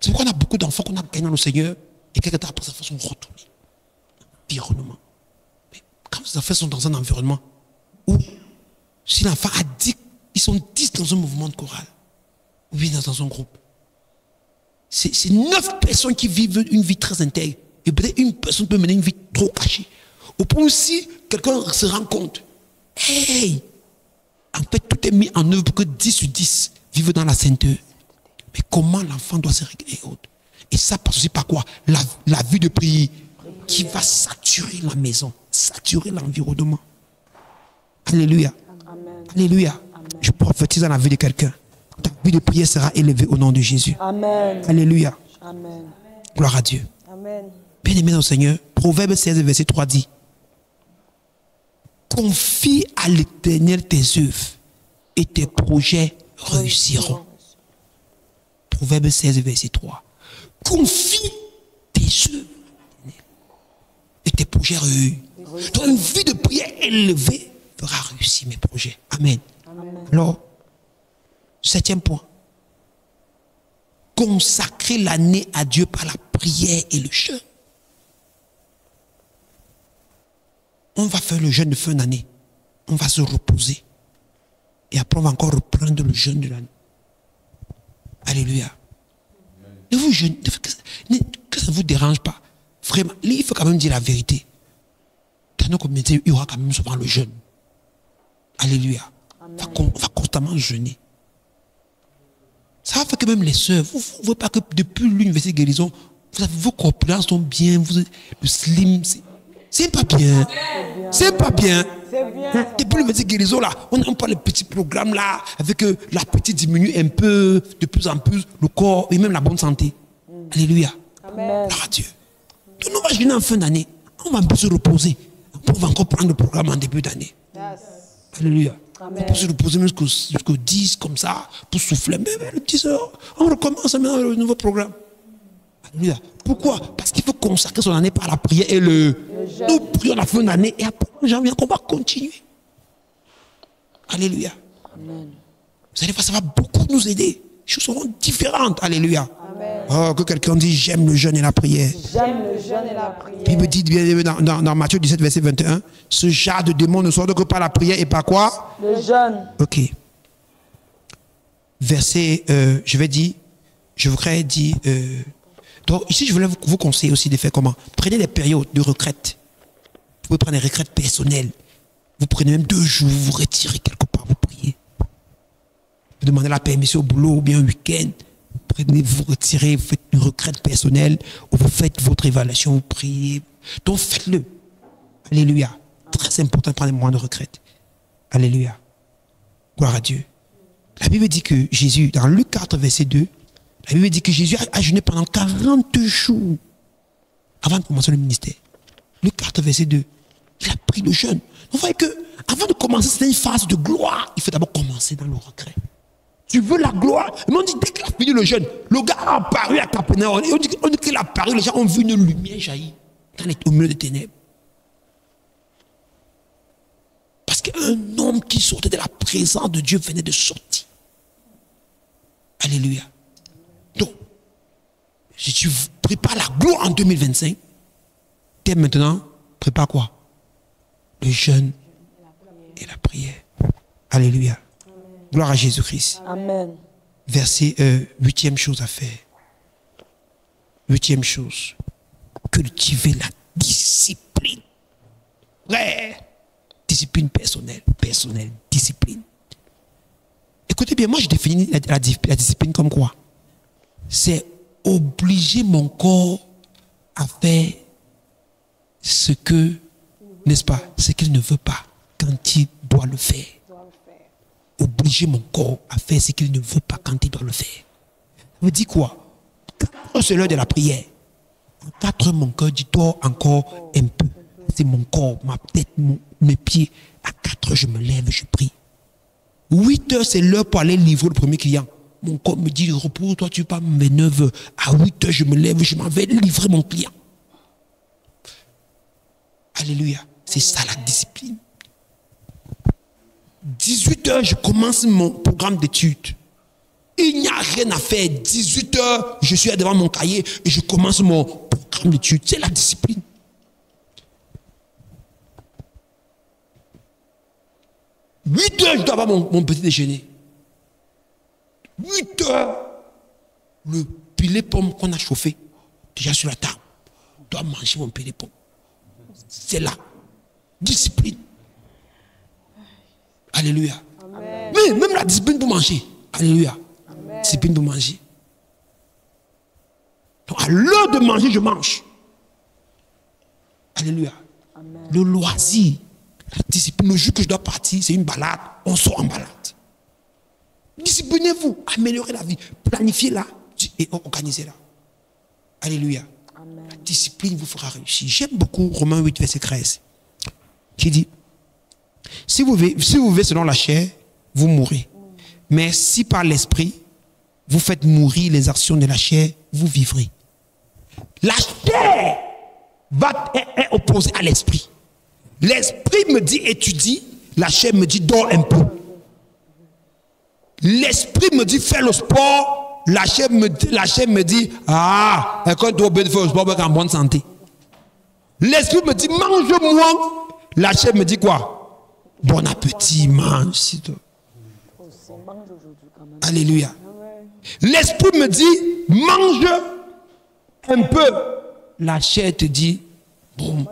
C'est pourquoi on a beaucoup d'enfants qu'on a gagnés dans le Seigneur, et quelques temps après, ça sont retournés. L'environnement. quand vos enfants sont dans un environnement où, si l'enfant a dit, ils sont 10 dans un mouvement de chorale, ou bien dans un groupe, c'est 9 personnes qui vivent une vie très intègre. Et peut-être une personne peut mener une vie trop cachée. Au point où si quelqu'un se rend compte, hey, en fait, tout est mis en œuvre pour que 10 sur 10 vivent dans la sainteté. Mais comment l'enfant doit se régler et autres. Et ça passe aussi par quoi? La vie de prière qui va saturer la maison, saturer l'environnement. Alléluia. Amen. Alléluia. Amen. Je prophétise dans la vie de quelqu'un. Ta vie de prière sera élevée au nom de Jésus. Amen. Alléluia. Amen. Gloire à Dieu. Amen. Bien-aimé dans le Seigneur, Proverbe 16, verset 3 dit: confie à l'Éternel tes œuvres et tes projets réussiront. Proverbe 16, verset 3. Confie tes œuvres et tes projets réussiront. Donc une vie de prière élevée fera réussir mes projets. Amen. Amen. Alors, 7e point. Consacrer l'année à Dieu par la prière et le jeûne. On va faire le jeûne de fin d'année. On va se reposer. Et après, on va encore reprendre le jeûne de l'année. Alléluia. Ne vous jeûnez, que ça ne vous dérange pas. Vraiment, il faut quand même dire la vérité. Dans nos communautés, il y aura quand même souvent le jeûne. Alléluia. On va constamment jeûner. Ça va faire que même les sœurs, vous ne voyez pas que depuis l'université de guérison, vous avez vos corpulences sont bien, le slim, c'est pas bien. C'est pas bien. C'est bien. Depuis l'université de guérison, là, on parle de petits programmes là, avec l'appétit diminue un peu, de plus en plus, le corps et même la bonne santé. Alléluia. Amen. Gloire à Dieu. Donc on va jeûner en fin d'année. On va un peu se reposer. On va encore prendre le programme en début d'année. Yes. Alléluia. Amen. On peut se reposer jusqu'au 10 comme ça, pour souffler. Mais le 10 heures, on recommence maintenant le nouveau programme. Alléluia. Pourquoi? Parce qu'il faut consacrer son année par la prière et le jeûne. nous prions la fin d'année et après en janvier, on va continuer. Alléluia. Amen. Vous allez voir, ça va beaucoup nous aider. Les choses seront différentes. Alléluia. Amen. Oh, que quelqu'un dise j'aime le jeûne et la prière. J'aime le jeûne et la prière. La Bible dit bien dans Matthieu 17, verset 21, ce genre de démon ne sort que par la prière et par quoi? Le jeûne. Ok. Verset, je voudrais dire, donc ici je voulais vous conseiller aussi de faire comment? Prenez des périodes de retraite. Vous pouvez prendre des retraites personnelles. Vous prenez même 2 jours, vous retirez quelque part, vous priez. Vous demandez la permission au boulot ou bien un week-end. Prenez, vous retirez, vous faites une retraite personnelle ou vous faites votre évaluation, vous priez. Donc faites-le. Alléluia. Très important de prendre des moments de retraite. Alléluia. Gloire à Dieu. La Bible dit que Jésus, dans Luc 4, verset 2, la Bible dit que Jésus a jeûné pendant 40 jours avant de commencer le ministère. Luc 4, verset 2. Il a pris le jeûne. Vous voyez que avant de commencer cette phase de gloire, il faut d'abord commencer dans le retrait. Tu veux la gloire? Mais on dit dès qu'il a fini le jeûne, le gars a apparu à Capernaum. On dit qu'il a apparu, les gens ont vu une lumière jaillir au milieu des ténèbres. Parce qu'un homme qui sortait de la présence de Dieu venait de sortir. Alléluia. Donc, si tu prépares la gloire en 2025, dès maintenant, prépare quoi? Le jeûne et la prière. Alléluia. Gloire à Jésus-Christ. Amen. Verset 8e chose à faire. 8e chose. Cultiver la discipline. Ouais. Discipline personnelle. Personnelle. Discipline. Écoutez bien, moi je définis la discipline comme quoi? C'est obliger mon corps à faire ce que, n'est-ce pas, ce qu'il ne veut pas quand il doit le faire. Obliger mon corps à faire ce qu'il ne veut pas quand il doit le faire. Ça veut dire quoi? Quand c'est l'heure de la prière, en 4 heures, mon cœur dit dors encore un peu. C'est mon corps, ma tête, mes pieds. À 4 heures, je me lève, je prie. 8 heures, c'est l'heure pour aller livrer le premier client. Mon corps me dit repose-toi, tu pars mes 9 heures. À 8 heures, je me lève, je m'en vais livrer mon client. Alléluia. C'est ça la discipline. 18 heures, je commence mon programme d'études. Il n'y a rien à faire. 18 heures, je suis devant mon cahier et je commence mon programme d'études. C'est la discipline. 8 heures, je dois avoir mon petit déjeuner. 8 heures. Le filet pomme qu'on a chauffé, déjà sur la table. Je dois manger mon filet pomme. C'est là. Discipline. Alléluia. Amen. Mais même la discipline pour manger. Alléluia. Amen. Discipline pour manger. Donc à l'heure de manger, je mange. Alléluia. Amen. Le loisir, la discipline, le jour que je dois partir, c'est une balade. On sort en balade. Disciplinez-vous, améliorez la vie, planifiez-la et organisez-la. Alléluia. Amen. La discipline vous fera réussir. J'aime beaucoup Romains 8, verset 13, qui dit, si vous vivez selon la chair, vous mourrez. Mais si par l'esprit, vous faites mourir les actions de la chair, vous vivrez. La chair est opposée à l'esprit. L'esprit me dit étudie, la chair me dit dors un peu. L'esprit me dit fais le sport, la chair me dit quand tu dois faire le sport pour être en bonne santé. L'esprit me dit mange moins, la chair me dit quoi? Bon appétit, mange. Alléluia. L'esprit me dit mange un peu, la chair te dit bon,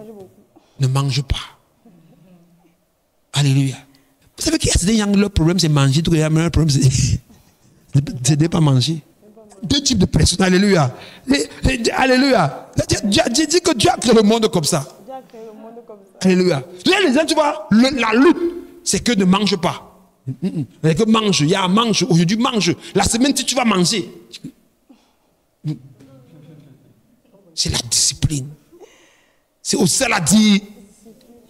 ne mange pas. Alléluia. Vous savez qu'il y a des gens, leur problème c'est manger, tout le problème c'est de ne pas manger. Deux types de personnes, alléluia. Alléluia. J'ai dit que Dieu a créé le monde comme ça. Alléluia. Les gens, tu vois, la lutte, c'est que ne mange pas. C'est que mange, il y a à manger, aujourd'hui mange. La semaine, si tu vas manger. C'est la discipline. C'est aussi ça la dit.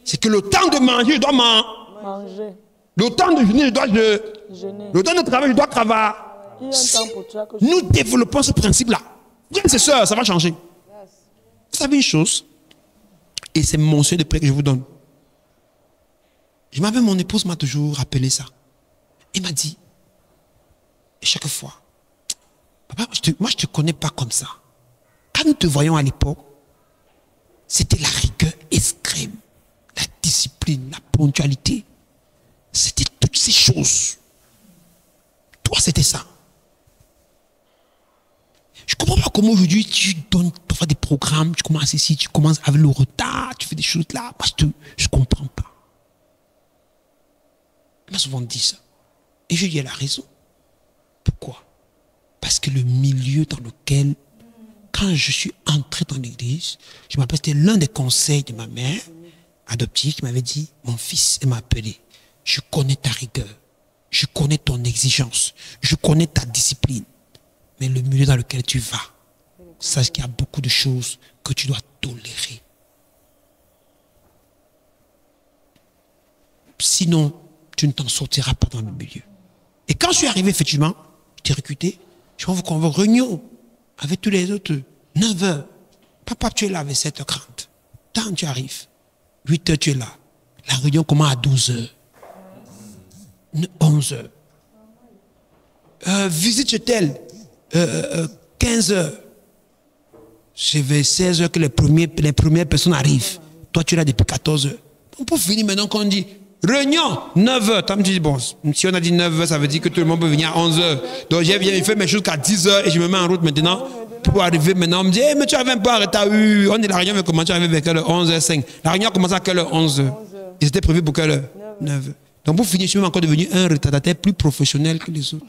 C'est que le temps de manger, je dois manger. Le temps de jeûner, je dois jeûner. Le temps de travailler, je dois travailler. Si nous développons ce principe-là, bien c'est ça, ça va changer. Vous savez une chose, et c'est mon souhait de prière que je vous donne. Mon épouse m'a toujours rappelé ça. Elle m'a dit, chaque fois, papa, moi je ne te connais pas comme ça. Quand nous te voyons à l'époque, c'était la rigueur extrême, la discipline, la ponctualité. C'était toutes ces choses. Toi, c'était ça. Je ne comprends pas comment aujourd'hui tu donnes parfois des programmes, tu commences ici, tu commences avec le retard, tu fais des choses là. Moi, je ne comprends pas. Elle m'a souvent dit ça. Et je lui ai dit, elle a raison. Pourquoi? Parce que le milieu dans lequel, quand je suis entré dans l'église, je m'appelle, c'était l'un des conseils de ma mère adoptive qui m'avait dit, mon fils, elle m'a appelé, je connais ta rigueur, je connais ton exigence, je connais ta discipline. Mais le milieu dans lequel tu vas, sache qu'il y a beaucoup de choses que tu dois tolérer. Sinon, tu ne t'en sortiras pas dans le milieu. Et quand je suis arrivé, effectivement, j'étais recruté, je vais vous convoquer réunion avec tous les autres, 9h. Papa, tu es là avec 7h30. Tant tu arrives, 8h, tu es là. La réunion commence à 12h. 11h. Visite chez tel. 15h. C'est vers 16h que les premières personnes arrivent. Toi, tu es là depuis 14h. On peut finir maintenant qu'on dit réunion, 9h. Tu me dis, bon, si on a dit 9h, ça veut dire que tout le monde peut venir à 11h. Donc, j'ai fait mes choses qu'à 10h et je me mets en route maintenant pour arriver maintenant. On me dit, hey, mais tu avais un peu arrêté. On est la réunion, mais comment tu arrives vers quelle heure? 11h05. La réunion a commencé à quelle heure? 11h. Et c'était prévu pour quelle heure? 9h. Donc, pour finir, je suis même encore devenu un retardataire plus professionnel que les autres.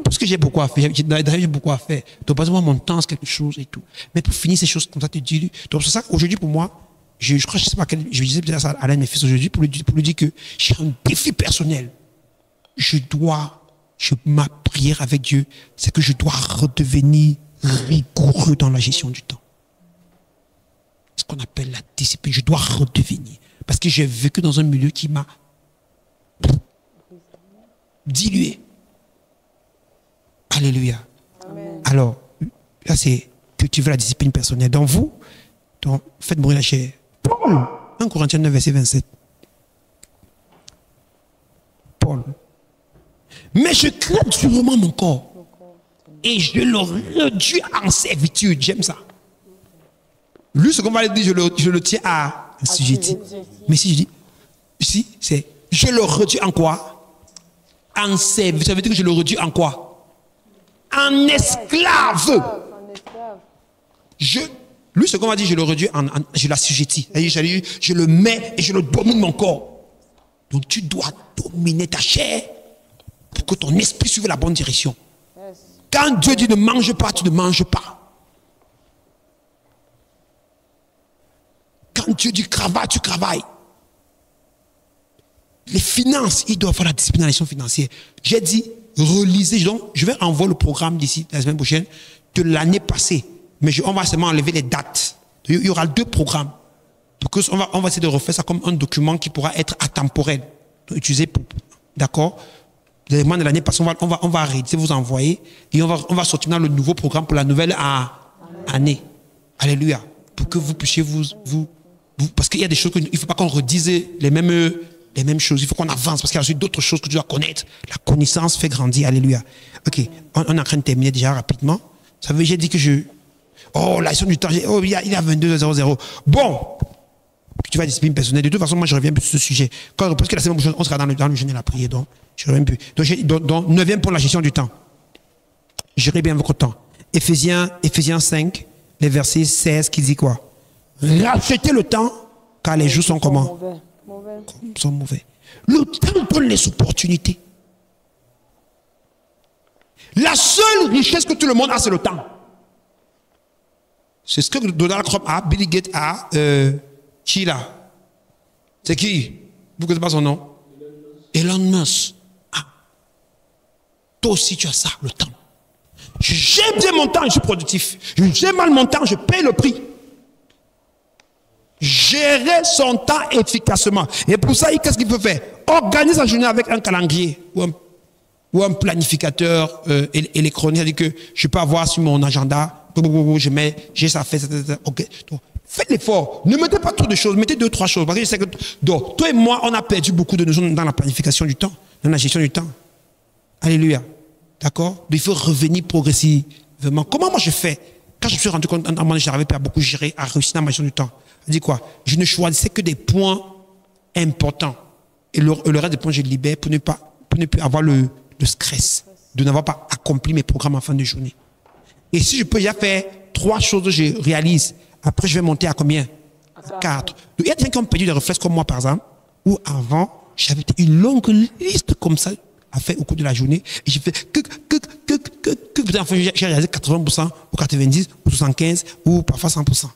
Parce que j'ai beaucoup à faire. J'ai beaucoup à faire. Donc, pas mon temps, c'est quelque chose et tout. Mais pour finir ces choses comme ça, tu dis. Donc, c'est ça qu'aujourd'hui, pour moi, je crois que je sais pas quel. Je disais peut-être ça à l'un de mes fils aujourd'hui pour lui dire que j'ai un défi personnel. Ma prière avec Dieu, c'est que je dois redevenir rigoureux dans la gestion du temps. Ce qu'on appelle la discipline. Je dois redevenir. Parce que j'ai vécu dans un milieu qui m'a dilué. Alléluia. Amen. Alors, là, c'est cultiver la discipline personnelle. Dans vous, faites mourir la chair. Paul, 1 Corinthiens 9, verset 27. Paul. Mais je crée durement mon corps et je le réduis en servitude. J'aime ça. Lui, ce qu'on va dire, je le tiens à assujetti. Mais si je dis, ici, c'est je le réduis en quoi? En service. Ça veut dire que je le réduis en quoi? En esclave. En esclave. Lui, ce qu'on va dire, je le réduis je l'assujettis. Je le mets et je le domine mon corps. Donc tu dois dominer ta chair pour que ton esprit suive la bonne direction. Yes. Quand Dieu dit ne mange pas, tu ne manges pas. Quand Dieu dit travaille, tu travailles. Les finances, il doit avoir la discipline dans les gestion financière. J'ai dit, relisez. Donc, je vais envoyer le programme d'ici la semaine prochaine de l'année passée. Mais on va seulement enlever les dates. Il y aura 2 programmes. Donc, on va essayer de refaire ça comme un document qui pourra être atemporel. Donc, utilisé pour. D'accord? Les éléments de l'année passée, on va rééditer, vous envoyer. Et on va sortir dans le nouveau programme pour la nouvelle année. Alléluia. Pour que vous puissiez parce qu'il y a des choses qu'il ne faut pas qu'on redise les mêmes choses. Il faut qu'on avance parce qu'il y a aussi d'autres choses que tu dois connaître. La connaissance fait grandir. Alléluia. Ok. On est en train de terminer déjà rapidement. Ça veut dire, j'ai dit que oh, la gestion du temps. Oh, il y a 22h00. Bon. Tu vas discipline personnelle. De toute façon, moi, je reviens plus sur ce sujet. Parce que la semaine prochaine, on sera dans le jeûne et la prière. Donc, je reviens plus. Donc, 9e pour la gestion du temps. Gérez bien votre temps. Éphésiens 5, les versets 16 qui dit quoi? Rachetez le temps, car les jours sont comment? Mauvais. Sont mauvais. Le temps donne les opportunités. La seule richesse que tout le monde a, c'est le temps. C'est ce que Donald Trump a, Bill Gates a, qui là? C'est qui? Vous ne connaissez pas son nom? Elon Musk. Ah. Toi aussi, tu as ça, le temps. J'aime bien mon temps, je suis productif. J'aime mal mon temps, je paye le prix. Gérer son temps efficacement. Et pour ça, qu'est-ce qu'il peut faire? Organise sa journée avec un calendrier ou un planificateur électronique. C'est-à-dire que je peux avoir sur mon agenda, j'ai ça fait. Okay. Donc, faites l'effort. Ne mettez pas trop de choses, mettez 2-3 choses. Parce que je sais que donc, toi et moi, on a perdu beaucoup de notions dans la planification du temps, dans la gestion du temps. Alléluia. D'accord? Il faut revenir progressivement. Comment moi je fais? Quand je me suis rendu compte, à un moment, j'arrivais pas à beaucoup gérer, à réussir dans ma gestion du temps. Je dis quoi? Je ne choisissais que des points importants. Et le reste des points, je libère pour ne plus avoir le stress de n'avoir pas accompli mes programmes en fin de journée. Et si je peux déjà faire 3 choses que je réalise, après je vais monter à combien? 4. Donc, il y a des gens qui ont perdu des réflexes comme moi, par exemple, où avant, j'avais une longue liste comme ça à faire au cours de la journée. Et j'ai fait enfin, j'ai réalisé 80% ou 90% ou 75% ou parfois 100%.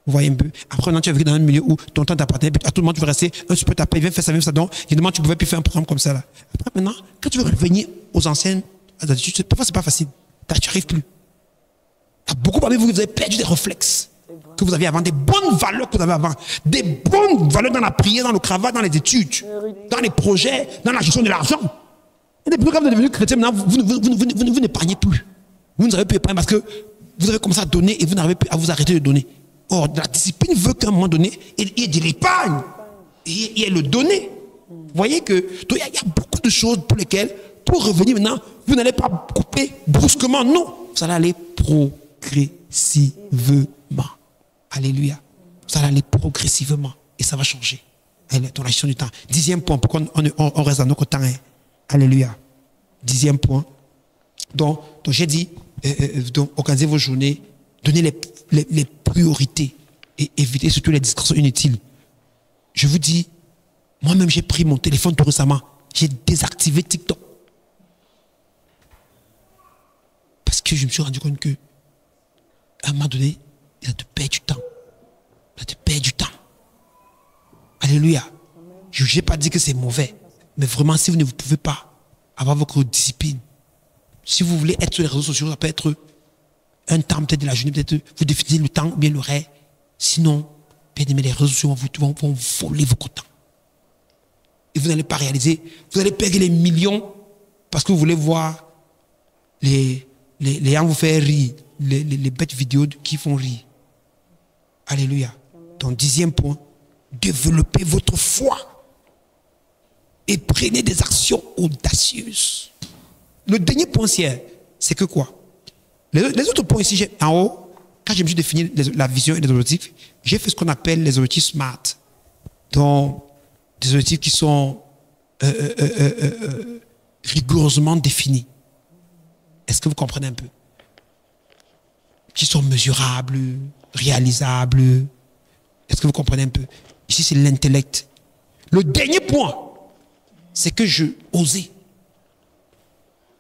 Vous voyez un peu. Après, maintenant, tu as vécu dans un milieu où ton temps t'appartenait. À tout le monde, tu veux rester un super tapé, viens faire ça, même ça. Donc, il y a des moments, tu ne pouvais plus faire un programme comme ça. Là. Après, maintenant, quand tu veux revenir aux anciennes attitudes, parfois, ce n'est pas facile. Tu n'y arrives plus. Il y a beaucoup parmi vous, vous avez perdu des réflexes que vous aviez avant, des bonnes valeurs que vous avez avant, des bonnes valeurs dans la prière, dans le travail, dans les études, dans les projets, dans la gestion de l'argent. Et depuis que vous êtes devenu chrétien, maintenant, vous n'épargnez plus. Vous n'avez plus épargné parce que vous avez commencé à donner et vous n'arrivez plus à vous arrêter de donner. Or, la discipline veut qu'à un moment donné, il y ait de l'épargne. Il y ait le donner. Vous voyez que il y a beaucoup de choses pour lesquelles, pour revenir maintenant, vous n'allez pas couper brusquement. Non, vous allez aller progressivement. Alléluia. Vous allez aller progressivement. Et ça va changer. Dans la gestion du temps. 10e point, pourquoi on reste dans notre temps. Hein? Alléluia. 10e point. Donc j'ai dit, organisez vos journées, donnez les priorités et évitez surtout les distractions inutiles. Je vous dis, moi-même j'ai pris mon téléphone tout récemment, j'ai désactivé TikTok. Parce que je me suis rendu compte que, à un moment donné, il a te perdre du temps. Il a te perdre du temps. Alléluia. Je n'ai pas dit que c'est mauvais. Mais vraiment, si vous ne pouvez pas avoir votre discipline, si vous voulez être sur les réseaux sociaux, ça peut être un temps peut-être de la journée, peut-être vous définissez le temps ou bien l'horaire. Sinon, bien aimé, les réseaux sociaux vont voler votre temps. Et vous n'allez pas réaliser, vous allez perdre les millions parce que vous voulez voir les gens vous faire rire, les bêtes vidéos qui font rire. Alléluia. Donc, 10e point, développez votre foi et prenez des actions audacieuses. Le dernier point, c'est que quoi? Les autres points ici, en haut, quand je me suis défini la vision et les objectifs, j'ai fait ce qu'on appelle les objectifs SMART. Donc, des objectifs qui sont rigoureusement définis. Est-ce que vous comprenez un peu? Qui sont mesurables, réalisables. Est-ce que vous comprenez un peu? Ici, c'est l'intellect. Le dernier point, c'est que je osais.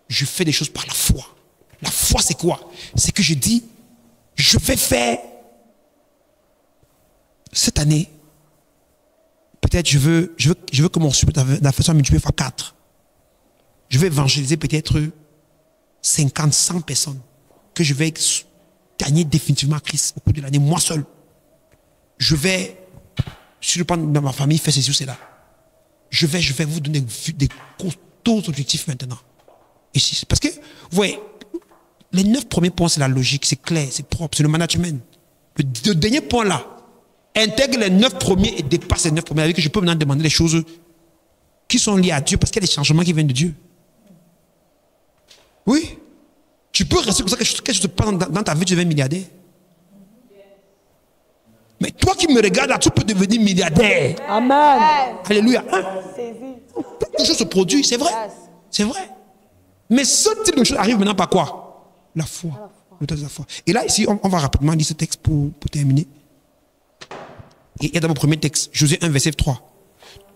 Je fais des choses par la foi. La foi, c'est quoi? C'est que je dis, je vais faire cette année, peut-être je veux que mon d'affaires soit multiplié par 4. Je vais évangéliser peut-être 50, 100 personnes que je vais gagner définitivement à Christ au cours de l'année, moi seul. Je vais, sur le plan de ma famille, faire ceci ou cela. Je vais vous donner des costauds objectifs maintenant. Ici, parce que, vous voyez, les 9 premiers points, c'est la logique, c'est clair, c'est propre, c'est le management. Le dernier point là, intègre les 9 premiers et dépasse les 9 premiers, avec que je peux maintenant demander des choses qui sont liées à Dieu, parce qu'il y a des changements qui viennent de Dieu. Oui. Tu peux rester comme ça, quelque chose se passe dans ta vie, tu deviens milliardaire. Mais toi qui me regardes là, tu peux devenir milliardaire. Amen. Alléluia. Hein? Quelque chose se produit, c'est vrai. C'est vrai. Mais ce type de choses arrive maintenant par quoi? La foi. Le temps de la foi. Et là, ici, on va rapidement lire ce texte pour terminer. Et il y a dans mon premier texte, Josué 1, verset 3.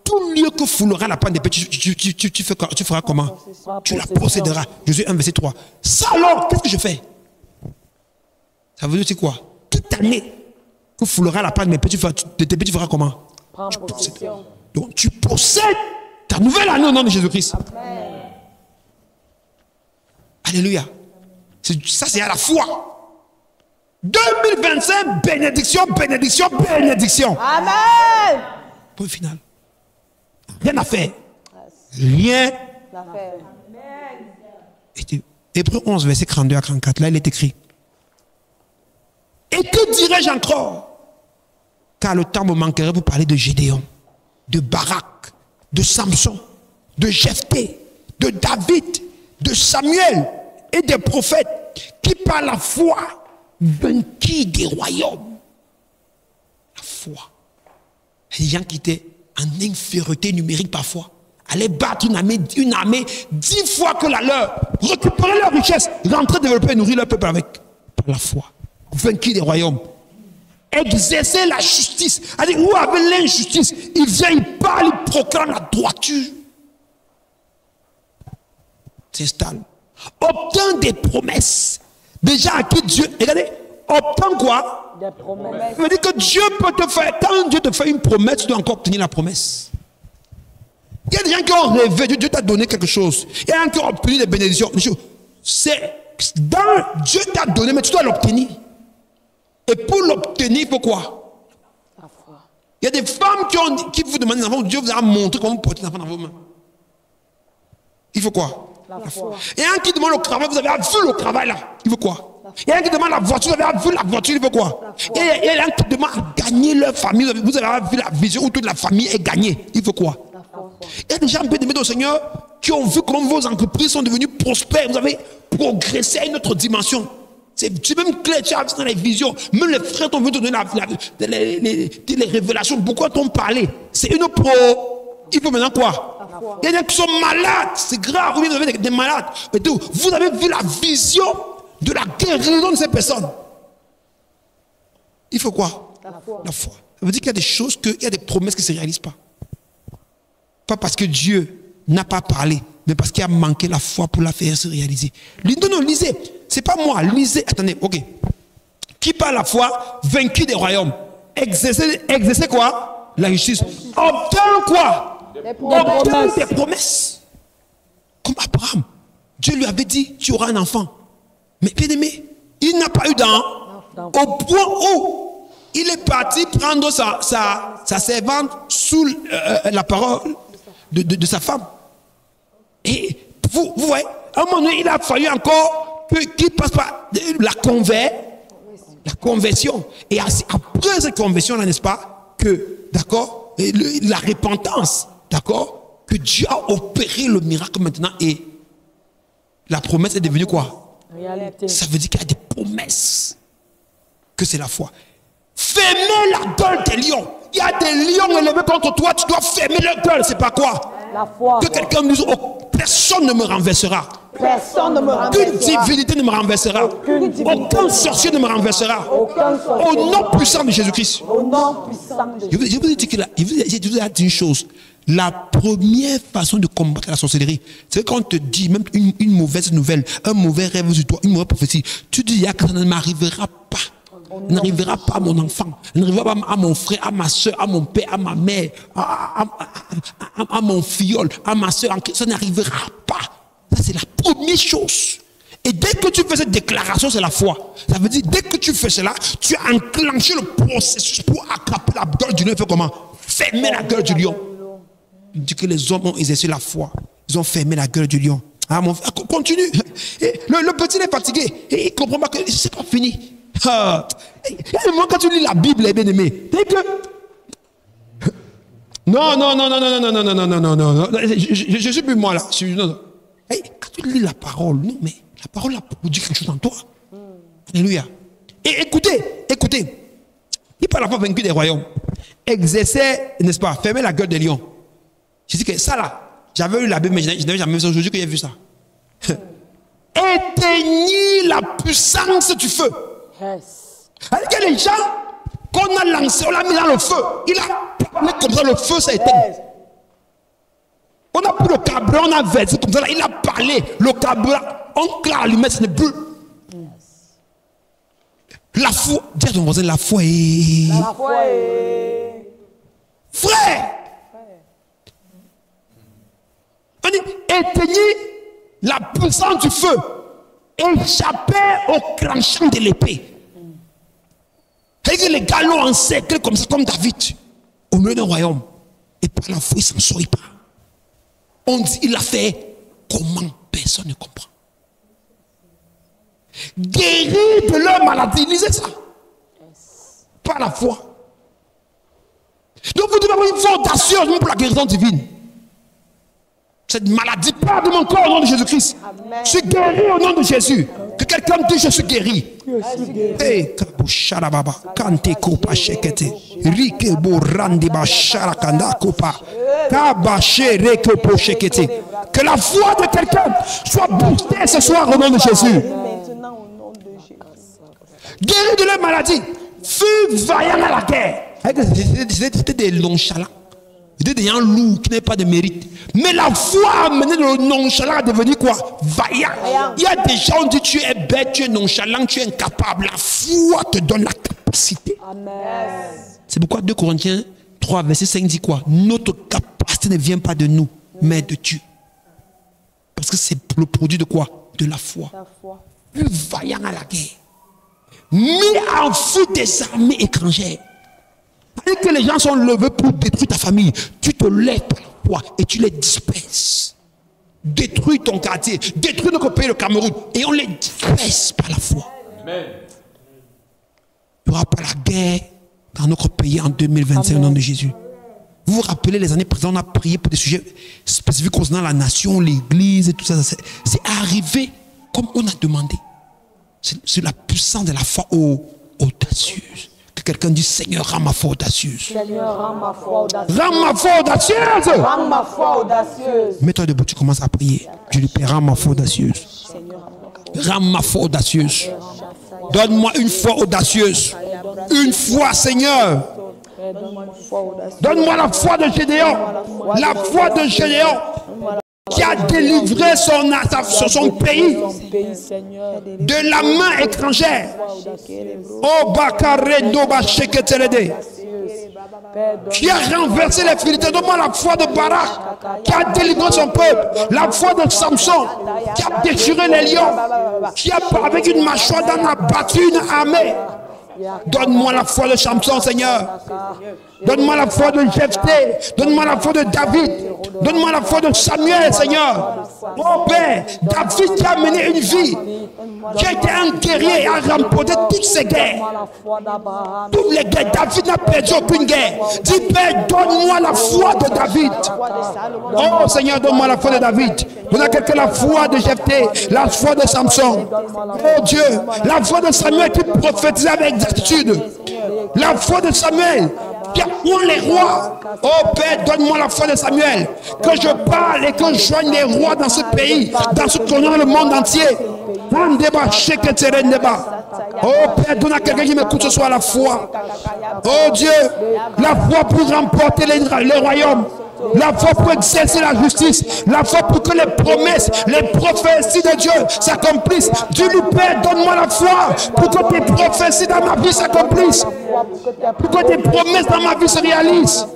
Tout lieu que foulera la panne des petits, tu feras comment? Tu la posséderas. Josué 1, verset 3. Ça alors, qu'est-ce que je fais? Ça veut dire c'est quoi? Toute année que foulera la panne des petits, tu feras comment? Donc tu possèdes ta nouvelle année au nom de Jésus-Christ. Alléluia. Ça, c'est à la foi. 2025, bénédiction, bénédiction, bénédiction. Amen. Point final. Rien à faire. Rien à faire. Hébreux 11, verset 32 à 34. Là, il est écrit. Et que dirais-je encore? Car le temps me manquerait pour parler de Gédéon, de Barak, de Samson, de Jephthé, de David, de Samuel et des prophètes qui par la foi vainquirent des royaumes. La foi. Les gens qui étaient en infériorité numérique parfois allaient battre une armée 10 fois que la leur, récupérer leur richesse, rentrer, développer et nourrir leur peuple avec. Par la foi. Vainquirent des royaumes. Exercer la justice. C'est-à-dire, où avait l'injustice? Il vient, il parle, il proclame la droiture. S'installe. Obtint des promesses. Déjà à qui Dieu. Regardez, obtint quoi? Des promesses. Ça veut dire que Dieu peut te faire. Quand Dieu te fait une promesse, tu dois encore obtenir la promesse. Il y a des gens qui ont rêvé, Dieu t'a donné quelque chose. Il y a des gens qui ont obtenu des bénédictions. C'est dans Dieu t'a donné, mais tu dois l'obtenir. Et pour l'obtenir, il faut quoi? La foi. Il y a des femmes qui vous demandent des enfants, Dieu vous a montré comment vous portez des enfants dans vos mains. Il faut quoi? La foi. Il y a un qui demande le travail, vous avez vu le travail là. Il faut quoi? Il y a un qui demande la voiture, vous avez vu la voiture, il faut quoi? Il y a un qui demande à gagner leur famille, vous avez vu la vision où toute la famille est gagnée. Il faut quoi? Il y a des gens bien-aimés au Seigneur qui ont vu comment vos entreprises sont devenues prospères. Vous avez progressé à une autre dimension. C'est même clair, tu as vu dans les visions. Même les frères t'ont vu te donner les révélations. Beaucoup t'ont parlé. C'est une pro. Il faut maintenant quoi? Il y a des gens qui sont malades. C'est grave. Vous avez des malades. Et tout. Vous avez vu la vision de la guérison de ces personnes. Il faut quoi? La foi. Ça veut dire qu'il y a des choses, il y a des promesses qui ne se réalisent pas. Pas parce que Dieu n'a pas parlé, mais parce qu'il a manqué la foi pour la faire se réaliser. Non, lisez. C'est pas moi. Lisez. Attendez, ok. Qui par la foi vaincu des royaumes? Exercer quoi? La justice. Obtient quoi? Obtient des promesses. Comme Abraham. Dieu lui avait dit, tu auras un enfant. Mais bien aimé, il n'a pas eu d'enfant. Au point où il est parti prendre sa servante sous la parole de sa femme. Et vous voyez, à un moment donné, il a fallu encore qu'il passe par la conversion. Et après cette conversion-là, n'est-ce pas, que, d'accord, la repentance, d'accord, que Dieu a opéré le miracle maintenant et la promesse est devenue quoi? Réalité. Ça veut dire qu'il y a des promesses, que c'est la foi. Fermez la gueule des lions. Il y a des lions élevés contre toi, tu dois fermer leur gueule. C'est pas quoi? La foi. Que quelqu'un me dise, oh, personne ne me renversera. Personne ne me Aucune renversera. divinité ne me renversera. Aucun sorcier ne me renversera. Aucun sorcier. Au nom puissant de Jésus-Christ. Au nom puissant de Jésus. Je vous ai dit que je vous ai dit une chose. La première façon de combattre la sorcellerie, c'est quand on te dit même une mauvaise nouvelle, un mauvais rêve sur toi, une mauvaise prophétie. Tu dis, que ça ne m'arrivera pas. Ça n'arrivera pas à mon enfant, ça n'arrivera pas à mon frère, à ma soeur, à mon père, à ma mère, à mon filleul, à ma soeur. Ça n'arrivera pas. Ça, c'est la première chose. Et dès que tu fais cette déclaration, c'est la foi. Ça veut dire, dès que tu fais cela, tu as enclenché le processus pour attraper la gueule du lion. Fait comment? Fermer la gueule du lion. Il dit que les hommes ont exercé la foi. Ils ont fermé la gueule du lion. Ah, mon frère, continue. Et le petit est fatigué. Et il ne comprend pas que c'est pas fini. Ah. Il y a un moment quand tu lis la Bible, bien aimé. Dès que. Non. Je suis plus moi là. Non. Quand tu lis la parole, non, mais la parole a produit quelque chose en toi. Alléluia. Et écoutez. Il par la foi vaincu des royaumes. Exerçait, n'est-ce pas, fermer la gueule des lions. Je dis que ça là, j'avais lu la Bible, mais je n'avais jamais vu ça. Aujourd'hui que j'ai vu ça. Éteignit la puissance du feu. Yes. Alors que les gens qu'on a lancés, on l'a mis dans le feu. Il a parlé comme ça, le feu s'est éteint. Yes. On a pris le carburant, on a versé comme ça, là, il a parlé, le carburant, on claque l'allumette, ce n'est plus. La foi, dis à ton voisin, la foi est. La foi est. Frère! On dit, éteignit la puissance du feu, échappez au tranchant de l'épée. Et que les gars l'ont encerclé comme ça, comme David, au milieu d'un royaume. Et par la foi, il ne s'en sort pas. On dit, il a fait comment? Personne ne comprend. Guérir de leur maladie, lisez ça. Par la foi. Donc vous devez avoir une foi audacieuse même pour la guérison divine. Cette maladie part de mon corps au nom de Jésus-Christ. Je suis guéri au nom de Jésus. Que quelqu'un me dise je suis guéri. Hey, kabusharababa, kante kopa shekete, rike borande ba sharakanda kopa, kabashere kopo shekete. Que la foi de quelqu'un soit boostée ce soir au nom de Jésus. Maintenant au nom de Jésus. Guéri de leur maladie, fut vaillant à la guerre. C'était des nonchalants. C'était des gens lourds qui n'avaient pas de mérite. Mais la foi a amené le nonchalant à devenir quoi? Vaillant. Il y a des gens qui disent tu es bête, tu es nonchalant, tu es incapable. La foi te donne la capacité. Amen. C'est pourquoi 2 Corinthiens 3, verset 5 dit quoi? Notre capacité ne vient pas de nous, mais de Dieu. Parce que c'est le produit de quoi? De la foi. La foi. Plus vaillant à la guerre. Mis en fuite des armées étrangères. Et que les gens sont levés pour détruire ta famille. Tu te lèves par la foi et tu les disperses. Détruis ton quartier, détruis notre pays, le Cameroun, et on les disperse par la foi. Amen. Il n'y aura pas la guerre dans notre pays en 2025 au nom de Jésus. Vous vous rappelez les années précédentes, on a prié pour des sujets spécifiques concernant la nation, l'église et tout ça. C'est arrivé comme on a demandé. C'est la puissance de la foi audacieuse. Que quelqu'un dise Seigneur, rends ma foi audacieuse. Seigneur, rends ma foi audacieuse. Rends ma foi audacieuse. Rends ma foi audacieuse. Mets-toi debout, tu commences à prier. Je lui prie, rends ma foi audacieuse. Rends ma foi audacieuse. Donne-moi une foi audacieuse. Une foi, Seigneur. Donne-moi la foi de Gédéon. La foi de Gédéon qui a délivré son pays de la main étrangère. Oh, Bakare Doba Sheketelede. Qui a renversé les Philistins. Donne-moi la foi de Barak qui a délivré son peuple. La foi de Samson qui a déchiré les lions. Qui a, avec une mâchoire d'âne, a battu une armée. Donne-moi la foi de Samson, Seigneur. Donne-moi la foi de Jephthé. Donne-moi la foi de David. Donne-moi la foi de Samuel, Seigneur. Oh Père, David qui a mené une vie, qui a été un guerrier et a remporté toutes ces guerres. Toutes les guerres. David n'a perdu aucune guerre. Dis Père, donne-moi la foi de David. Oh Seigneur, donne-moi la foi de David. Donne à quelqu'un la foi de Jephthé, la foi de Samson. Oh Dieu, la foi de Samuel qui prophétisait avec exactitude. La foi de Samuel qui apprend les rois. Oh Père, donne-moi la foi de Samuel. Que je parle et que je joigne les rois dans ce pays, dans ce continent, le monde entier. Oh Père, donne à quelqu'un qui m'écoute ce soir la foi. Oh Dieu, la foi pour remporter les royaumes. La foi pour exercer la justice. La foi pour que les promesses, les prophéties de Dieu s'accomplissent. Dieu nous Père, donne-moi la foi pour que tes prophéties dans ma vie s'accomplissent. Pour que tes promesses dans ma vie se réalisent.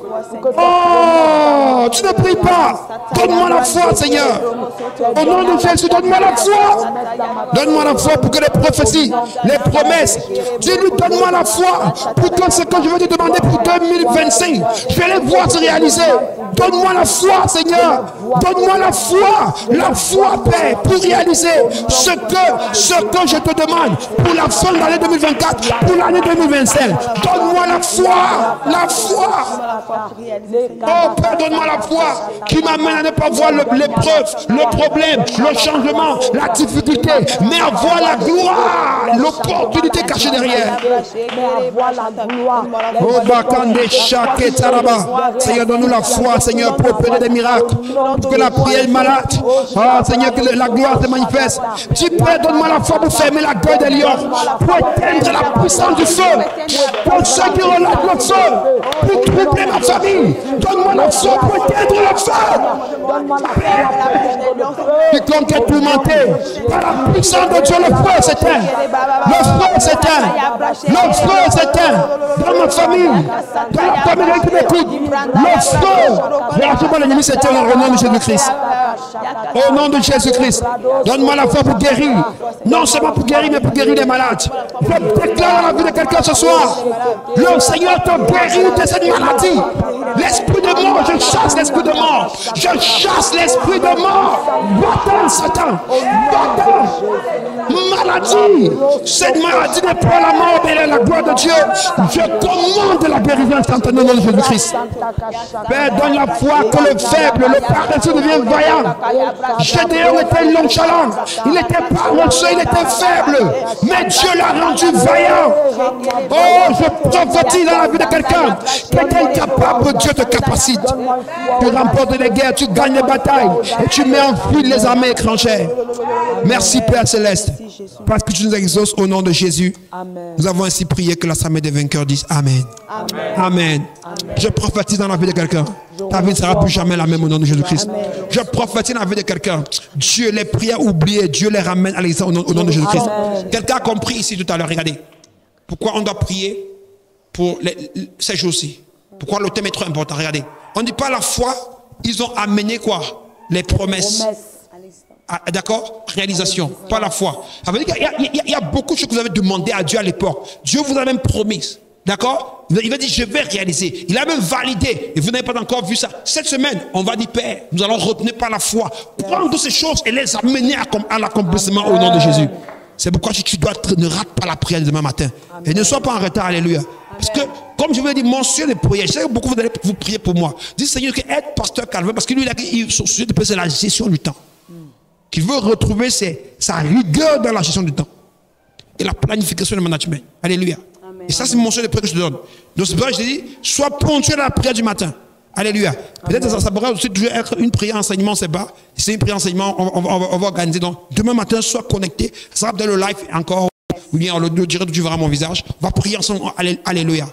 Oh, tu ne pries pas. Donne-moi la foi, Seigneur. Au nom de Jésus, donne-moi la foi. Donne-moi la foi pour que les prophéties, les promesses, Dieu nous donne-moi la foi pour que ce que je veux te demander pour 2025, je vais les voir se réaliser. Donne-moi la foi, Seigneur. Donne-moi la foi, Père, pour réaliser ce que je te demande pour la fin de l'année 2024, pour l'année 2025. Donne-moi la foi. Oh Père, donne-moi la foi qui m'amène à ne pas voir l'épreuve, le problème, le changement, la difficulté, mais à voir la gloire, l'opportunité cachée derrière. Oh Bakande Shake Taraba. Seigneur, donne-nous la foi, Seigneur, pour opérer des miracles, pour que la prière malade, oh Seigneur, que la gloire se manifeste. Tu Père, donne-moi la foi pour fermer la gueule des lions, pour éteindre la puissance du feu, pour ceux qui relâchent le feu, pour troubler ma famille. Donne-moi la foi pour éteindre le feu. Quiconque est tourmenté par la puissance de Dieu, le feu s'éteint. Le feu s'éteint. Le feu s'éteint. Dans ma famille, dans la famille qui m'écoute, le feu. Regarde-moi l'ennemi s'éteint au nom de Jésus-Christ. Au nom de Jésus-Christ. Donne-moi la foi pour guérir. Non seulement pour guérir, mais pour guérir les malades. Je déclare dans la vie de quelqu'un ce soir. Le Seigneur te guérit de cette maladie. L'esprit de mort, je chasse l'esprit de mort. Je chasse l'esprit de mort. Va-t'en, Satan. Va-t'en. Maladie. Cette maladie n'est pas la mort, mais elle est la gloire de Dieu. Je commande la guérison instantanée au nom de Jésus-Christ. Père, donne la foi que le faible, le paresseux devient vaillant. Gédéon était nonchalant. Il était paresseux, il était faible. Mais Dieu l'a rendu vaillant. Oh, je prophétise dans la vie de quelqu'un qui est incapable. Dieu te capacite. Tu remportes les guerres, tu gagnes les batailles et tu mets en fuite les armées étrangères. Merci Père Céleste, parce que tu nous exauces au nom de Jésus. Nous avons ainsi prié que l'assemblée des vainqueurs dise Amen. Amen. Je prophétise dans la vie de quelqu'un. Ta vie ne sera plus jamais la même au nom de Jésus-Christ. Je prophétise dans la vie de quelqu'un. Dieu, les prières oubliées, Dieu les ramène à l'existence au nom de Jésus-Christ. Quelqu'un a compris ici tout à l'heure, regardez. Pourquoi on doit prier pour ces jours-ci? Pourquoi le thème est trop important? Regardez. On ne dit pas la foi, ils ont amené quoi? Les promesses. Ah, d'accord? Réalisation, pas la foi. Ça veut dire qu'il y a beaucoup de choses que vous avez demandé à Dieu à l'époque. Dieu vous a même promis. D'accord? Il va dire, je vais réaliser. Il a même validé. Et vous n'avez pas encore vu ça. Cette semaine, on va dire, Père, nous allons retenir par la foi. Prendre toutes ces choses et les amener à l'accomplissement au nom de Jésus. C'est pourquoi tu dois ne rate pas la prière demain matin. Et ne sois pas en retard, alléluia. Parce que, comme je vous l'ai dit, mentionne les prières. Je sais que beaucoup vous allez vous prier pour moi. Dis Seigneur, que aide pasteur Calvin, parce que lui, son sujet de prière, c'est la gestion du temps. Qu'il veut retrouver sa rigueur dans la gestion du temps. Et la planification du management. Alléluia. Amen. Et ça, c'est mon sujet de prière que je te donne. Donc, c'est pour ça que je te dis, sois ponctuel à la prière du matin. Alléluia. Peut-être que ça pourrait aussi toujours être une prière enseignement, c'est pas. Si c'est une prière enseignement, on va organiser. Donc, demain matin, sois connecté. Ça va dans le live encore. Ou bien on le dirait, tu verras mon visage. On va prier ensemble. Alléluia.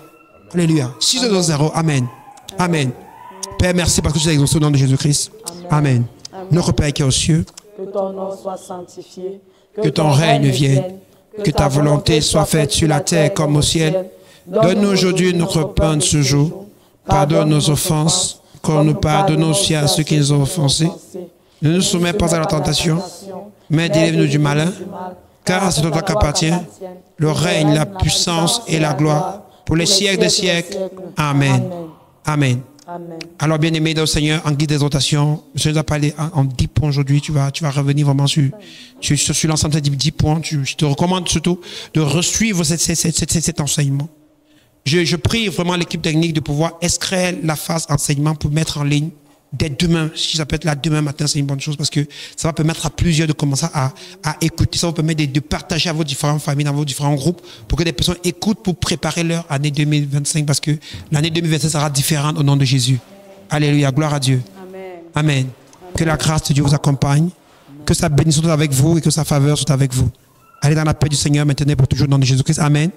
Alléluia. 6-0. Amen. Amen. Père, merci parce que tu as exaucé au nom de Jésus-Christ. Amen. Notre Père qui est aux cieux. Que ton nom soit sanctifié. Que ton règne vienne. Que ta volonté soit faite sur la terre comme au ciel. Donne-nous aujourd'hui notre pain de ce jour. Pardonne nos offenses, comme nous pardonnons aussi à ceux qui nous ont offensés. Ne nous soumets pas à la tentation, mais délivre-nous du malin. Car c'est toi qui appartient le règne, la puissance et la gloire pour les siècles des siècles. Amen. Amen. Alors, bien-aimé dans le Seigneur, en guide d'exhortation, je nous ai parlé en 10 points aujourd'hui. Tu vas revenir vraiment sur l'ensemble des 10 points. Je te recommande surtout de resuivre cet enseignement. Je prie vraiment l'équipe technique de pouvoir extraire la phase enseignement pour mettre en ligne dès demain, si ça peut être là demain matin, c'est une bonne chose parce que ça va permettre à plusieurs de commencer à écouter. Ça va permettre de partager à vos différentes familles, dans vos différents groupes pour que des personnes écoutent pour préparer leur année 2025 parce que l'année 2025 sera différente au nom de Jésus. Alléluia, gloire à Dieu. Amen. Amen. Que la grâce de Dieu vous accompagne, que sa bénédiction soit avec vous et que sa faveur soit avec vous. Allez dans la paix du Seigneur maintenant et pour toujours au nom de Jésus-Christ. Amen.